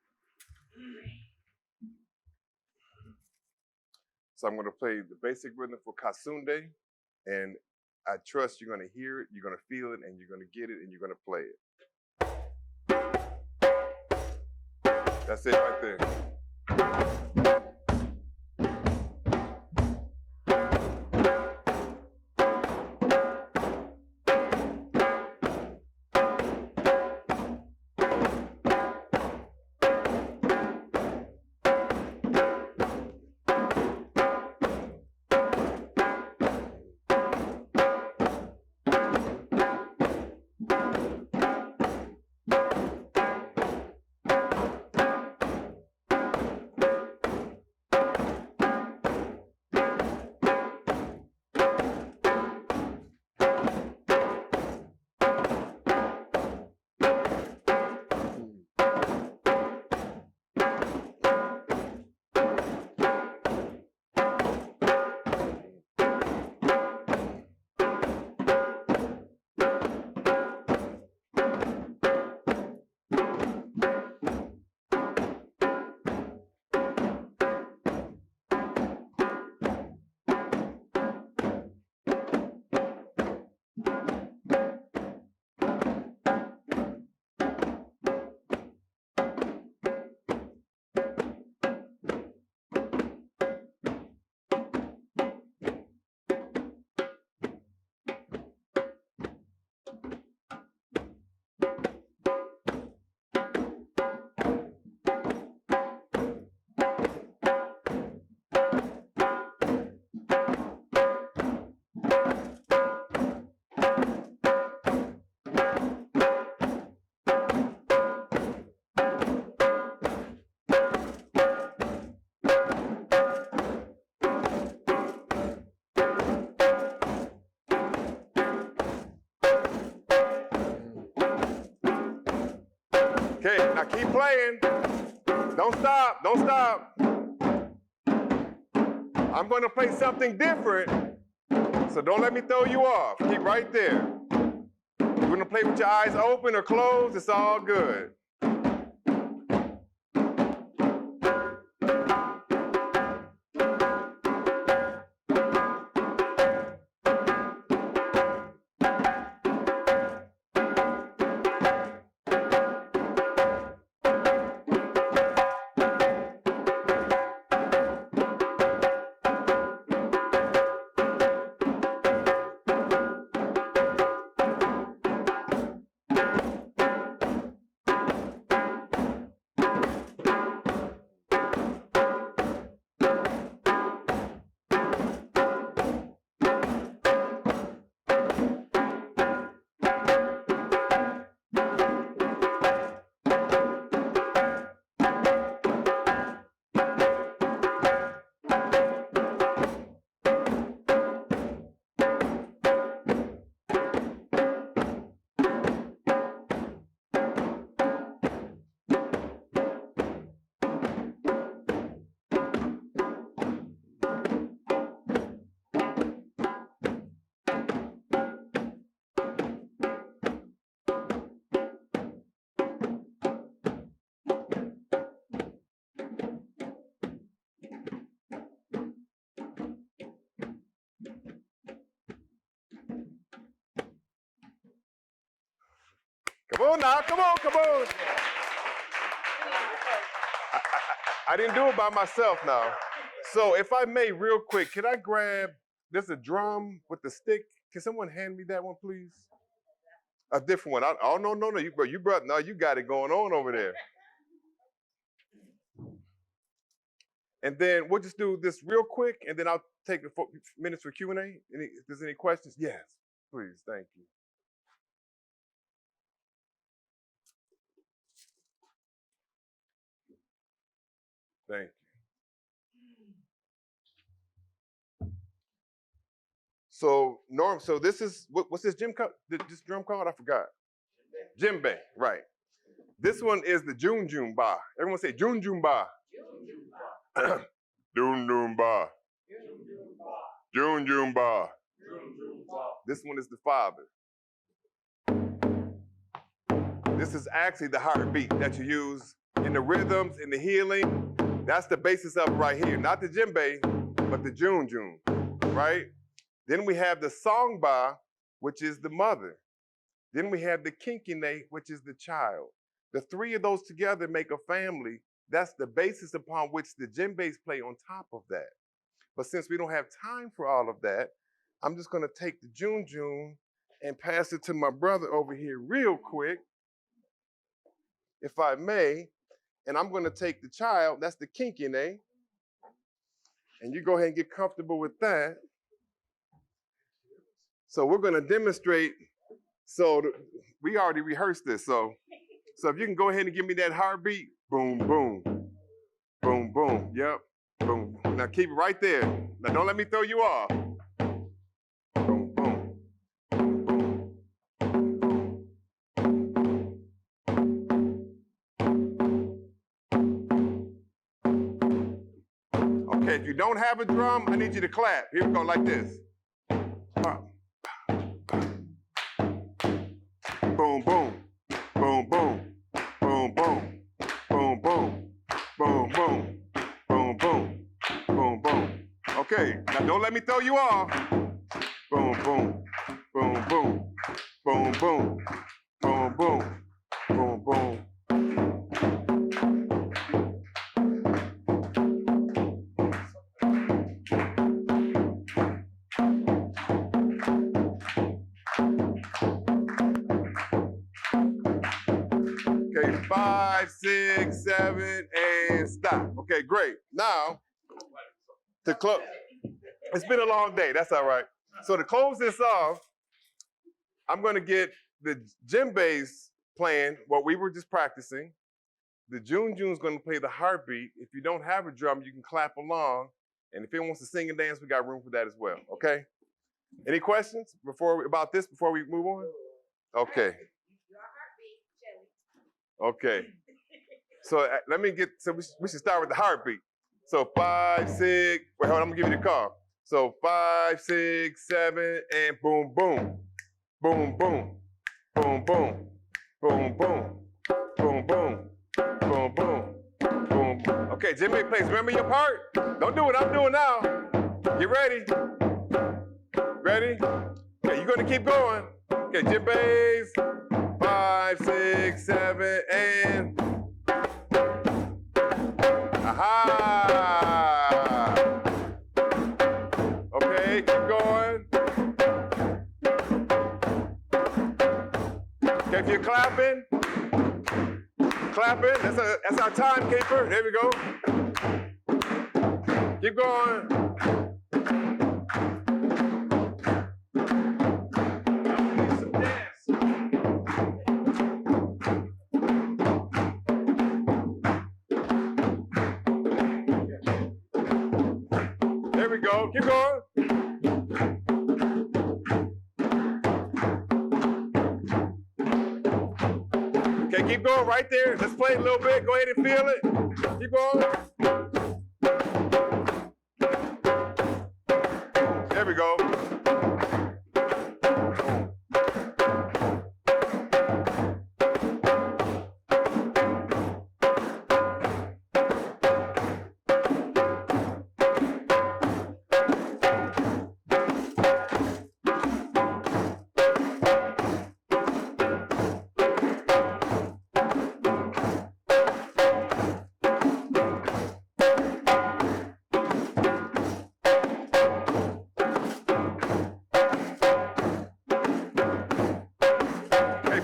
So I'm going to play the basic rhythm for Kasunde, and I trust you're going to hear it, you're going to feel it, and you're going to get it, and you're going to play it. That's it right there. Okay, now keep playing. Don't stop, don't stop. I'm going to play something different, so don't let me throw you off. Keep right there. You're going to play with your eyes open or closed, it's all good. Come on now, come on, come on. I didn't do it by myself now. So if I may, real quick, can I grab, there's a drum with the stick. Can someone hand me that one, please? A different one. Oh, no, you brought, no, you got it going on over there. And then we'll just do this real quick, and then I'll take a few minutes for Q&A. If there's any questions, yes, please, thank you. Thank you. So, Norm, so this is, what's this this drum called? I forgot. Djembe, right. This one is the June June Ba. Everyone say June June Ba. June June Ba. June June Ba. This one is the father. This is actually the heartbeat that you use in the rhythms, in the healing. That's the basis of it right here. Not the djembe, but the jun, right? Then we have the songba, which is the mother. Then we have the kinkine, which is the child. The three of those together make a family. That's the basis upon which the djembes play on top of that. But since we don't have time for all of that, I'm just gonna take the jun and pass it to my brother over here real quick, if I may. And I'm gonna take the child, that's the kinkine, and you go ahead and get comfortable with that. So we're gonna demonstrate, we already rehearsed this, so if you can go ahead and give me that heartbeat, boom, boom, boom, boom, yep, boom. Now keep it right there. Now don't let me throw you off. Boom, boom, boom, boom. Okay, if you don't have a drum, I need you to clap. Here we go, like this. Boom, boom, boom, boom, boom, boom, boom, boom, boom, boom, boom, boom, boom, boom. Okay, now don't let me throw you off. Boom, boom, boom, boom, boom, boom, boom, boom, boom, boom. Okay, 5, 6, 7, and stop. Okay, great. Now, to close, it's been a long day, that's all right. So to close this off, I'm gonna get the djembes playing what we were just practicing. The jun's gonna play the heartbeat. If you don't have a drum, you can clap along. And if anyone wants to sing and dance, we got room for that as well, okay? Any questions about this before we move on? Okay. Okay. So we should start with the heartbeat. So 5, 6, wait, hold on, I'm gonna give you the call. So 5, 6, 7, and boom, boom. Boom, boom. Boom, boom. Boom, boom. Boom, boom. Boom, boom. Boom, boom. Okay, djembe plays. Remember your part? Don't do what I'm doing now. Get ready. Ready? Okay, you're gonna keep going. Okay, djembes. 5, 6, 7, and aha! Okay, keep going. Okay, if you're clapping, that's our timekeeper. There we go. Keep going. There we go. Keep going. Okay, keep going right there. Let's play a little bit. Go ahead and feel it. Keep going. There we go.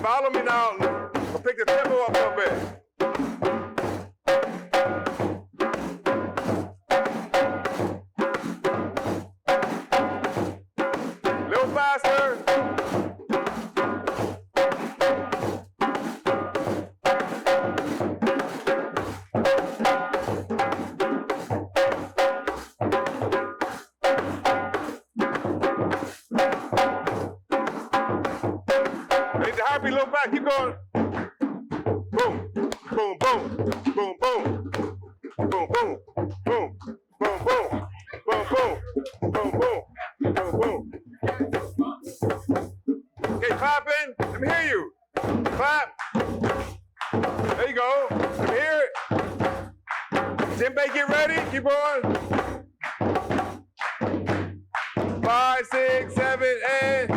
Follow me now. We'll pick the tempo up a little bit. A little faster. The heartbeat a little back, keep going. Boom, boom, boom, boom, boom, boom, boom, boom, boom, boom, boom, boom, boom, boom, boom, boom. Okay, clapping. Let me hear you. Clap. Djembe, get ready. Keep going. 5, 6, 7, and.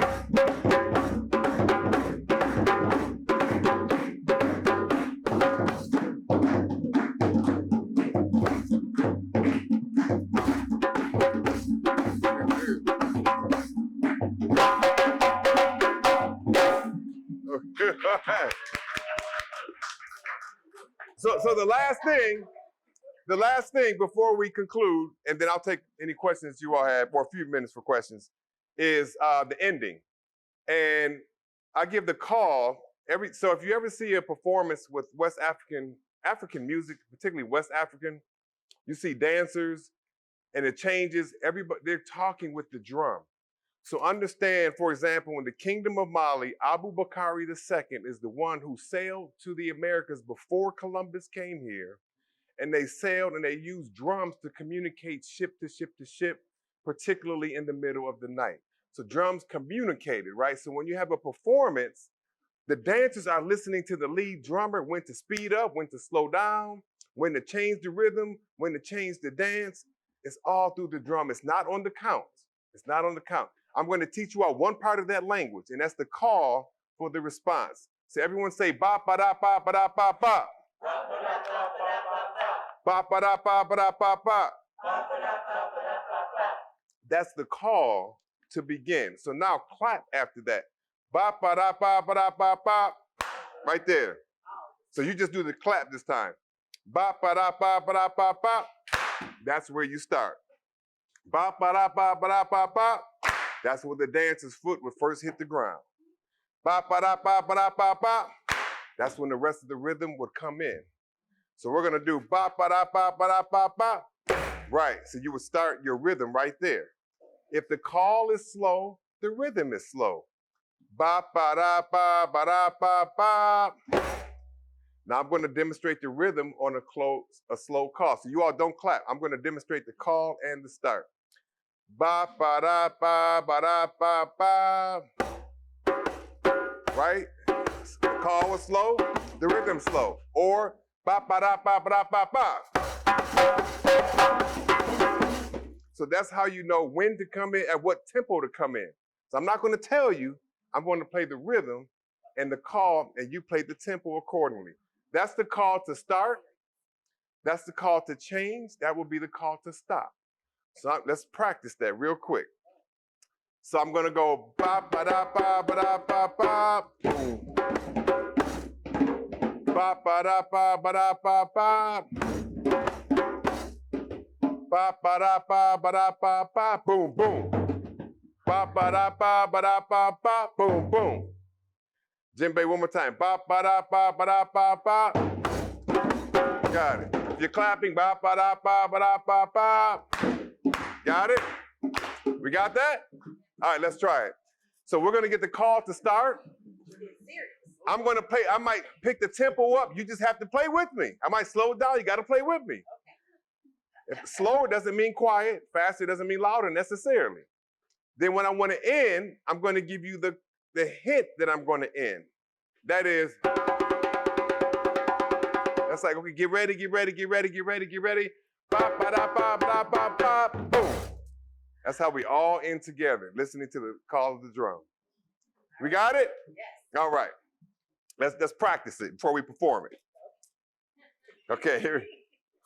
So the last thing before we conclude, and then I'll take any questions you all have, or a few minutes for questions, is the ending. And I give the call so if you ever see a performance with West African music, particularly West African, you see dancers and it changes, they're talking with the drum. So understand, for example, in the Kingdom of Mali, Abu Bakari II is the one who sailed to the Americas before Columbus came here. And they sailed and they used drums to communicate ship to ship to ship, particularly in the middle of the night. So drums communicated, right? So when you have a performance, the dancers are listening to the lead drummer, when to speed up, when to slow down, when to change the rhythm, when to change the dance. It's all through the drum. It's not on the count. It's not on the count. I'm going to teach you all one part of that language, and that's the call for the response. So everyone say ba ba da ba ba da ba ba. Ba ba da ba ba da ba ba. That's the call to begin. So now clap after that. Ba ba da ba ba da ba ba. Right there. So you just do the clap this time. Ba ba da ba ba da ba ba. That's where you start. Ba ba da ba ba da ba ba. That's where the dancer's foot would first hit the ground. Ba ba da ba ba da ba ba. That's when the rest of the rhythm would come in. So we're gonna do ba ba da ba ba da ba ba. Right. So you would start your rhythm right there. If the call is slow, the rhythm is slow. Ba ba da ba ba da ba ba. Now I'm going to demonstrate the rhythm on a slow call. So you all don't clap. I'm going to demonstrate the call and the start. Ba ba da ba ba da ba ba. Right? The call was slow, the rhythm slow. Or ba ba da ba ba da ba ba. So that's how you know when to come in, at what tempo to come in. So I'm not going to tell you. I'm going to play the rhythm and the call, and you play the tempo accordingly. That's the call to start. That's the call to change. That will be the call to stop. So let's practice that real quick. So I'm going to go ba ba da ba ba da ba ba. Boom. Ba ba da ba ba da ba ba. Ba ba da ba ba da ba ba. Boom boom. Ba ba da ba ba da ba ba. Boom boom. Djembe, one more time. Ba ba da ba ba da ba ba. Got it. If you're clapping, ba ba da ba ba da ba ba. Got it? We got that? All right, let's try it. So we're gonna get the call to start. I'm gonna play. I might pick the tempo up. You just have to play with me. I might slow it down. You gotta play with me. If slower doesn't mean quiet, faster doesn't mean louder necessarily. Then when I want to end, I'm going to give you the hint that I'm going to end. That is, that's like, okay, get ready, get ready, get ready, get ready, get ready. Ba ba da ba ba ba ba. Boom. That's how we all end together, listening to the call of the drum. We got it? Yes. All right. Let's practice it before we perform it. Okay, here.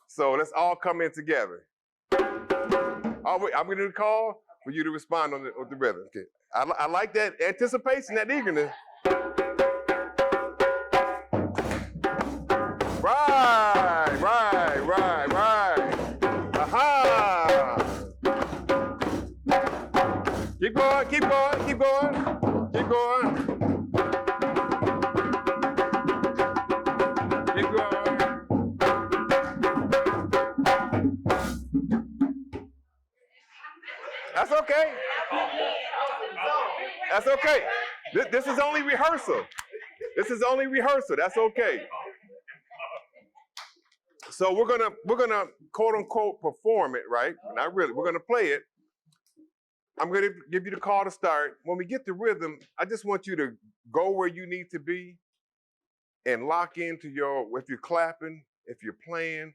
So let's all come in together. Oh, wait, I'm going to call for you to respond on the rhythm. Okay. I like that anticipation, that eagerness. Right. Aha. Keep going. Keep going. Keep going. That's okay. That's okay. This is only rehearsal. This is only rehearsal. That's okay. So we're gonna quote unquote perform it, right? Not really. We're gonna play it. I'm gonna give you the call to start. When we get the rhythm, I just want you to go where you need to be and lock into if you're clapping, if you're playing,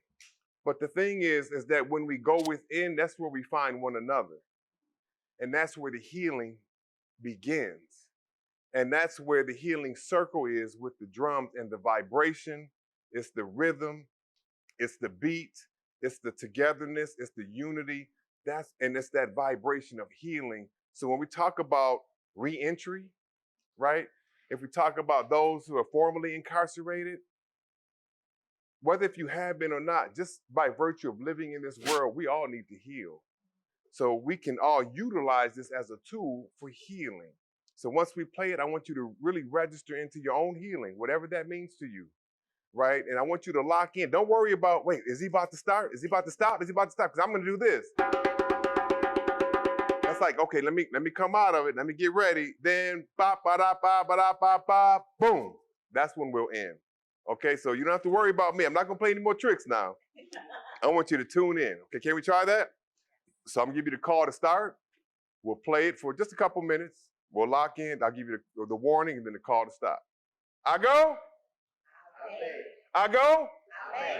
But the thing is that when we go within, that's where we find one another. And that's where the healing begins. And that's where the healing circle is with the drums and the vibration. It's the rhythm, it's the beat, it's the togetherness, it's the unity. And it's that vibration of healing. So when we talk about reentry, right? If we talk about those who are formerly incarcerated, whether if you have been or not, just by virtue of living in this world, we all need to heal. So we can all utilize this as a tool for healing. So once we play it, I want you to really register into your own healing, whatever that means to you, right? And I want you to lock in. Don't worry about, wait, is he about to start? Is he about to stop? Is he about to stop? Because I'm going to do this. That's like, okay, let me come out of it. Let me get ready. Then, bop, ba-da, ba, ba-da, ba, ba, boom. That's when we'll end. Okay, so you don't have to worry about me. I'm not going to play any more tricks now. I want you to tune in. Okay, can we try that? So I'm going to give you the call to start. We'll play it for just a couple minutes. We'll lock in. I'll give you the warning and then the call to stop. I go? I go?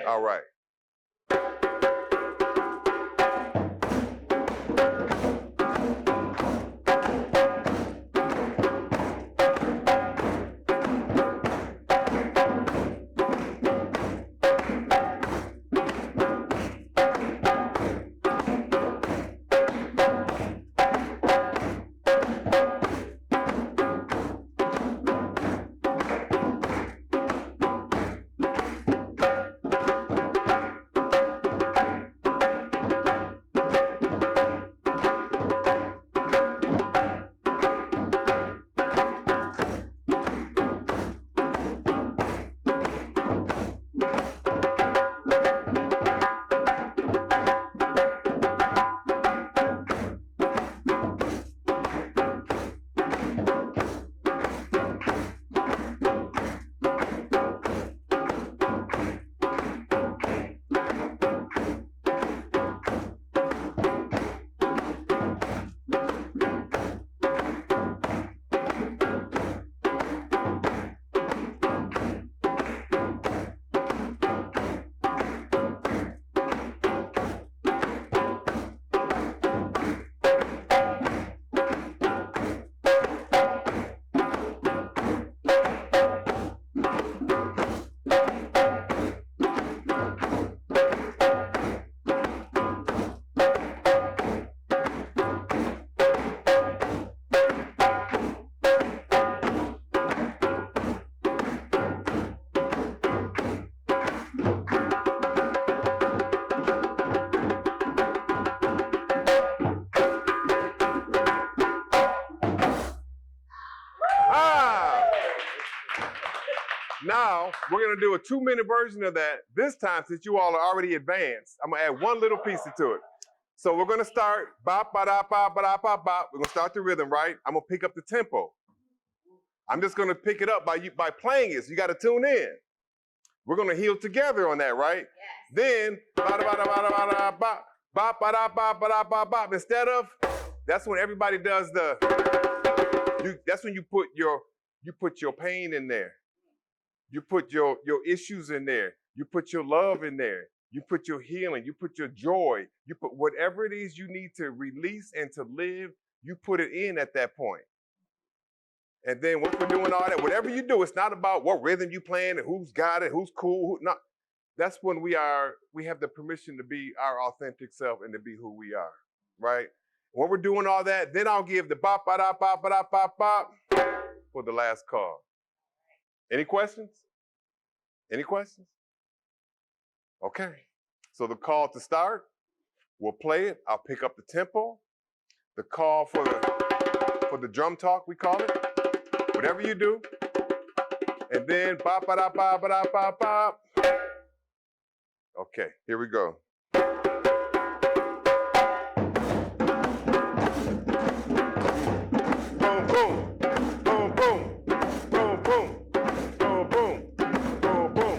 All right. Now, we're going to do a 2-minute version of that. This time, since you all are already advanced, I'm going to add one little piece to it. So we're going to start bop, ba-da, bop, ba-da, bop, bop. We're going to start the rhythm, right? I'm going to pick up the tempo. I'm just going to pick it up by playing it. So you got to tune in. We're going to heal together on that, right? Yes. Then, ba-da, ba-da, ba-da, ba-da, bop, bop, ba-da, bop, ba-da, bop, bop. Instead of, that's when everybody does that's when you put your pain in there. You put your issues in there. You put your love in there. You put your healing. You put your joy. You put whatever it is you need to release and to live, you put it in at that point. And then once we're doing all that, whatever you do, it's not about what rhythm you playing and who's got it, who's cool, who not. That's when we have the permission to be our authentic self and to be who we are, right? When we're doing all that, then I'll give the bop, ba-da, bop, ba-da, bop, bop for the last call. Any questions? Any questions? Okay. So the call to start, we'll play it. I'll pick up the tempo. The call for the drum talk, we call it. Whatever you do. And then bop, ba-da, bop, ba-da, bop, bop. Okay, here we go. Boom, boom. Boom, boom. Boom, boom. Boom, boom. Boom, boom.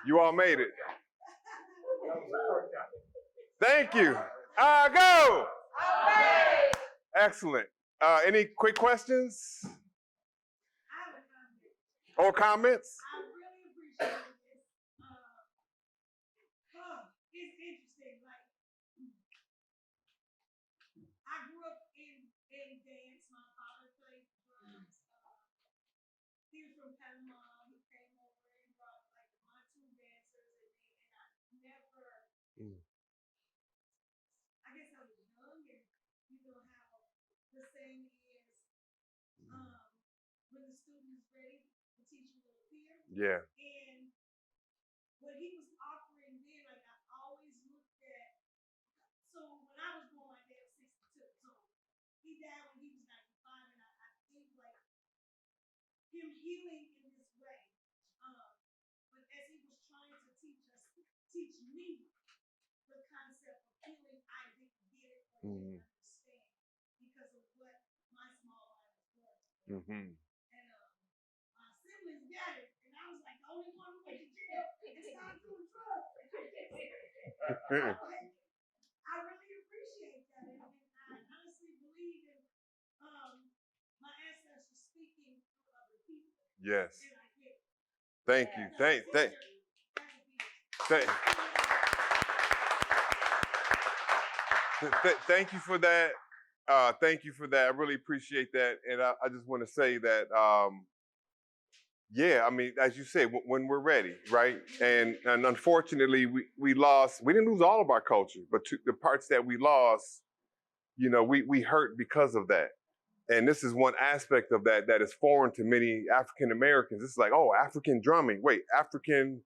You all made it. Thank you. Go. Excellent. Any quick questions or comments? I really appreciate this. It's interesting. Like, I grew up in dance. My father played drums. He was from Panama. He came over and brought like my two dancers, and I never. I guess I was young, and you know how the saying is, when the student is ready, the teacher will appear. Yeah. And what he was offering then, like I always looked at. So when I was born, my dad was 62. So he died when he was 95, and I think like him healing in this way. But as he was trying to teach me the concept of healing, I didn't get it or didn't understand because of what my small mind was going. And my siblings got it, and I was like the only one who went to jail and started doing drugs. I really appreciate that, and I honestly believe in my ancestors speaking through other people. Yes. And I get it. Thank you. Thank you for that. Thank you for that. I really appreciate that. And I just want to say that, yeah, I mean, as you said, when we're ready, right? And unfortunately, we didn't lose all of our culture, but the parts that we lost, you know, we hurt because of that. And this is one aspect of that is foreign to many African Americans. It's like, oh, African drumming. Wait, African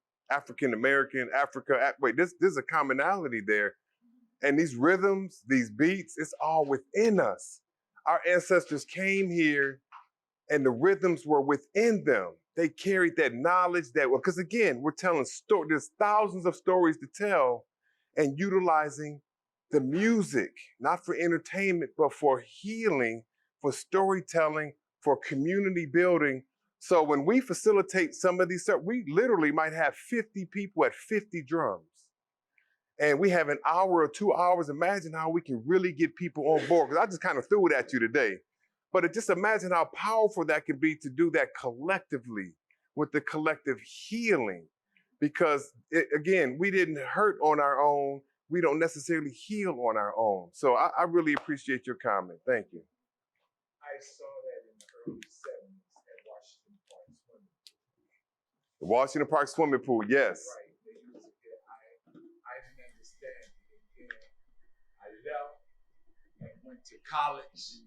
American, Africa. Wait, there's a commonality there. And these rhythms, these beats, it's all within us. Our ancestors came here and the rhythms were within them. They carried that knowledge because again, we're telling stories. There's thousands of stories to tell, and utilizing the music, not for entertainment, but for healing, for storytelling, for community building. So when we facilitate some of these stuff, we literally might have 50 people at 50 drums. And we have an hour or 2 hours. Imagine how we can really get people on board. Because I just kind of threw it at you today. But just imagine how powerful that can be to do that collectively with the collective healing. Because, again, we didn't hurt on our own. We don't necessarily heal on our own. So I really appreciate your comment. Thank you. I saw that in the early 70s at Washington Park swimming pool. The Washington Park swimming pool, yes. Right. They used it. I didn't understand it. And then I left and went to college.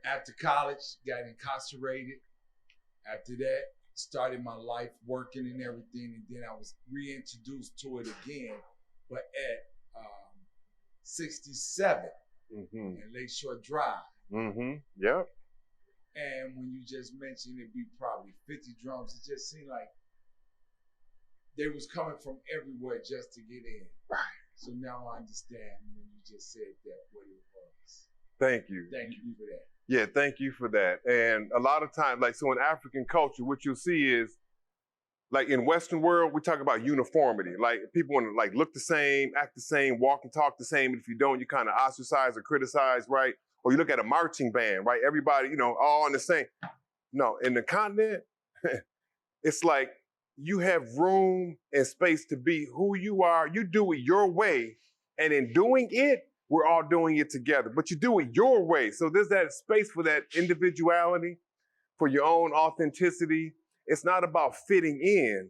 After college, got incarcerated. After that, started my life working and everything, and then I was reintroduced to it again, but at 67 in Lakeshore Drive. Yep. And when you just mentioned it'd be probably 50 drums, it just seemed like they was coming from everywhere just to get in. Right. So now I understand when you just said that what it was. Thank you. Thank you for that. Yeah, thank you for that. And a lot of times, like, so in African culture, what you'll see is, like in Western world, we talk about uniformity. Like people want to like look the same, act the same, walk and talk the same. And if you don't, you kind of ostracize or criticize, right? Or you look at a marching band, right? Everybody, you know, all on the same. No, in the continent, it's like you have room and space to be who you are. You do it your way. And in doing it, we're all doing it together. But you do it your way. So there's that space for that individuality, for your own authenticity. It's not about fitting in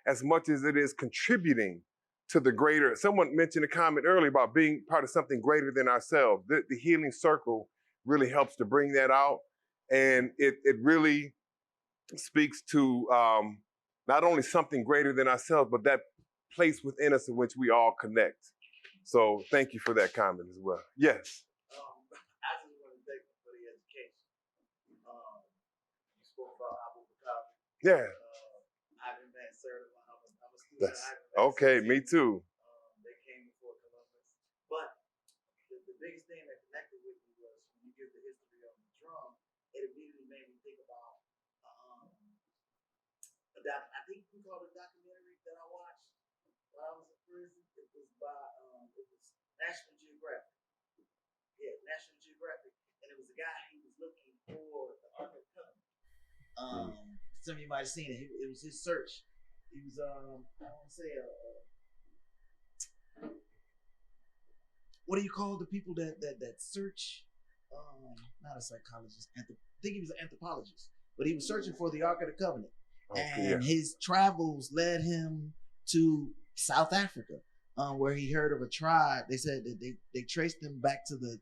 as much as it is contributing to the greater. Someone mentioned a comment earlier about being part of something greater than ourselves. The healing circle really helps to bring that out. And it really speaks to not only something greater than ourselves, but that place within us in which we all connect. So thank you for that comment as well. Yes. I just want to thank you for the education. You spoke about Abu Bakr. Yeah. Ivan Van Sertima. I'm a student of Ivan Van Okay, Sertima. me too. They came before Columbus. But the biggest thing that connected with me was when you give the history of the drum, it immediately made me think about a I think we called it a documentary that I watched while I was in prison. It was by it was National Geographic. Yeah, National Geographic, and it was a guy who was looking for the Ark of the Covenant. Some of you might have seen it. It was his search. He was I don't want to say what do you call the people that search? Not a psychologist. I think he was an anthropologist, but he was searching for the Ark of the Covenant, and his travels led him to South Africa, where he heard of a tribe. They said that they traced them back to the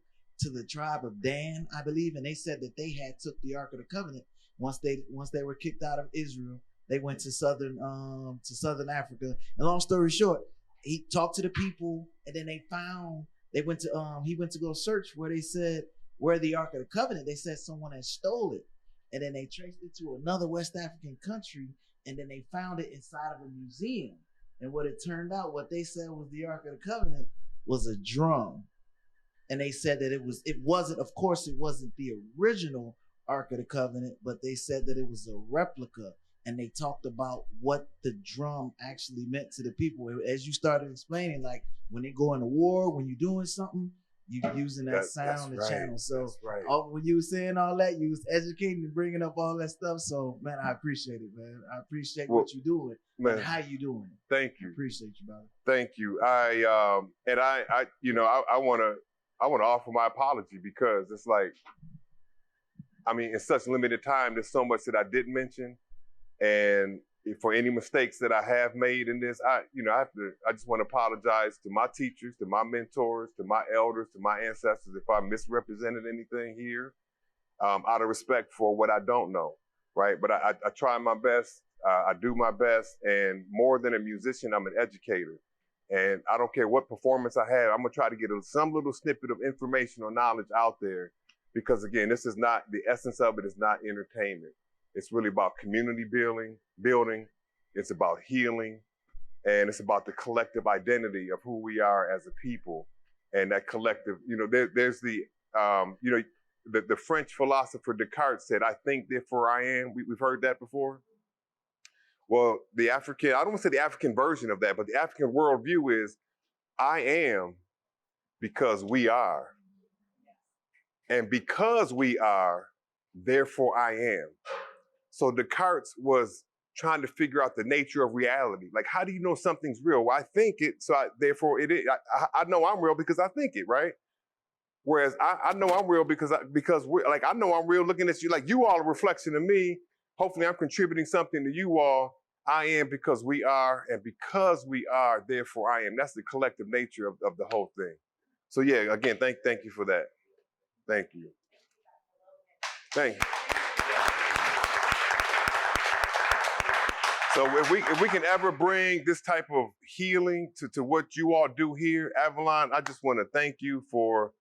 tribe of Dan, I believe, and they said that they had took the Ark of the Covenant once they were kicked out of Israel. They went to southern Africa. And long story short, he talked to the people, and then he went to go search where they said where the Ark of the Covenant. They said someone had stole it, and then they traced it to another West African country, and then they found it inside of a museum. And what it turned out, what they said was the Ark of the Covenant was a drum. And they said that it wasn't the original Ark of the Covenant, but they said that it was a replica. And they talked about what the drum actually meant to the people. As you started explaining, like when they go into war, when you're doing something, you're using that sound and channel. So when you were saying all that, you was educating and bringing up all that stuff. So, man, I appreciate it, man. I appreciate what you're doing and how you doing it. Thank you. I appreciate you, brother. Thank you. I want to offer my apology because it's like, I mean, in such limited time, there's so much that I didn't mention. And for any mistakes that I have made in this, I just want to apologize to my teachers, to my mentors, to my elders, to my ancestors if I misrepresented anything here, out of respect for what I don't know, right? But I try my best, I do my best, and more than a musician, I'm an educator. And I don't care what performance I have, I'm gonna try to get some little snippet of information or knowledge out there, because again, this is not, the essence of it is not entertainment. It's really about community building. It's about healing, and it's about the collective identity of who we are as a people. And that collective, there's the French philosopher Descartes said, "I think, therefore I am." We've heard that before. Well, the African, I don't want to say the African version of that, but the African worldview is, I am because we are. And because we are, therefore I am. So Descartes was trying to figure out the nature of reality. Like, how do you know something's real? Well, I think it, so therefore it is. I know I'm real because I think it, right? Whereas I know I'm real because I know I'm real looking at you. Like, you all are a reflection of me. Hopefully I'm contributing something to you all. I am because we are, and because we are, therefore I am. That's the collective nature of the whole thing. So yeah, again, thank you for that. Thank you. Thank you. So if we can ever bring this type of healing to what you all do here, Avalon, I just want to thank you for,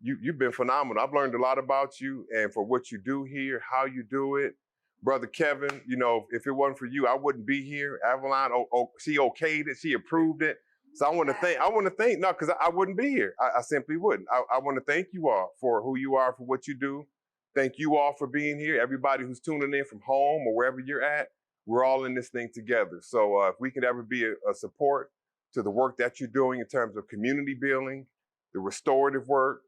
you've been phenomenal. I've learned a lot about you and for what you do here, how you do it. Brother Kevin, if it wasn't for you, I wouldn't be here. Avalon, she okayed it, she approved it. So I want to thank, no, because I wouldn't be here. I simply wouldn't. I want to thank you all for who you are, for what you do. Thank you all for being here. Everybody who's tuning in from home or wherever you're at, we're all in this thing together. So if we could ever be a support to the work that you're doing in terms of community building, the restorative work,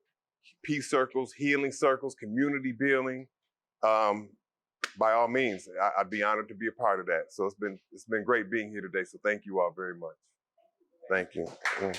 peace circles, healing circles, community building, by all means, I'd be honored to be a part of that. So it's been great being here today. So thank you all very much. Thank you. Mm.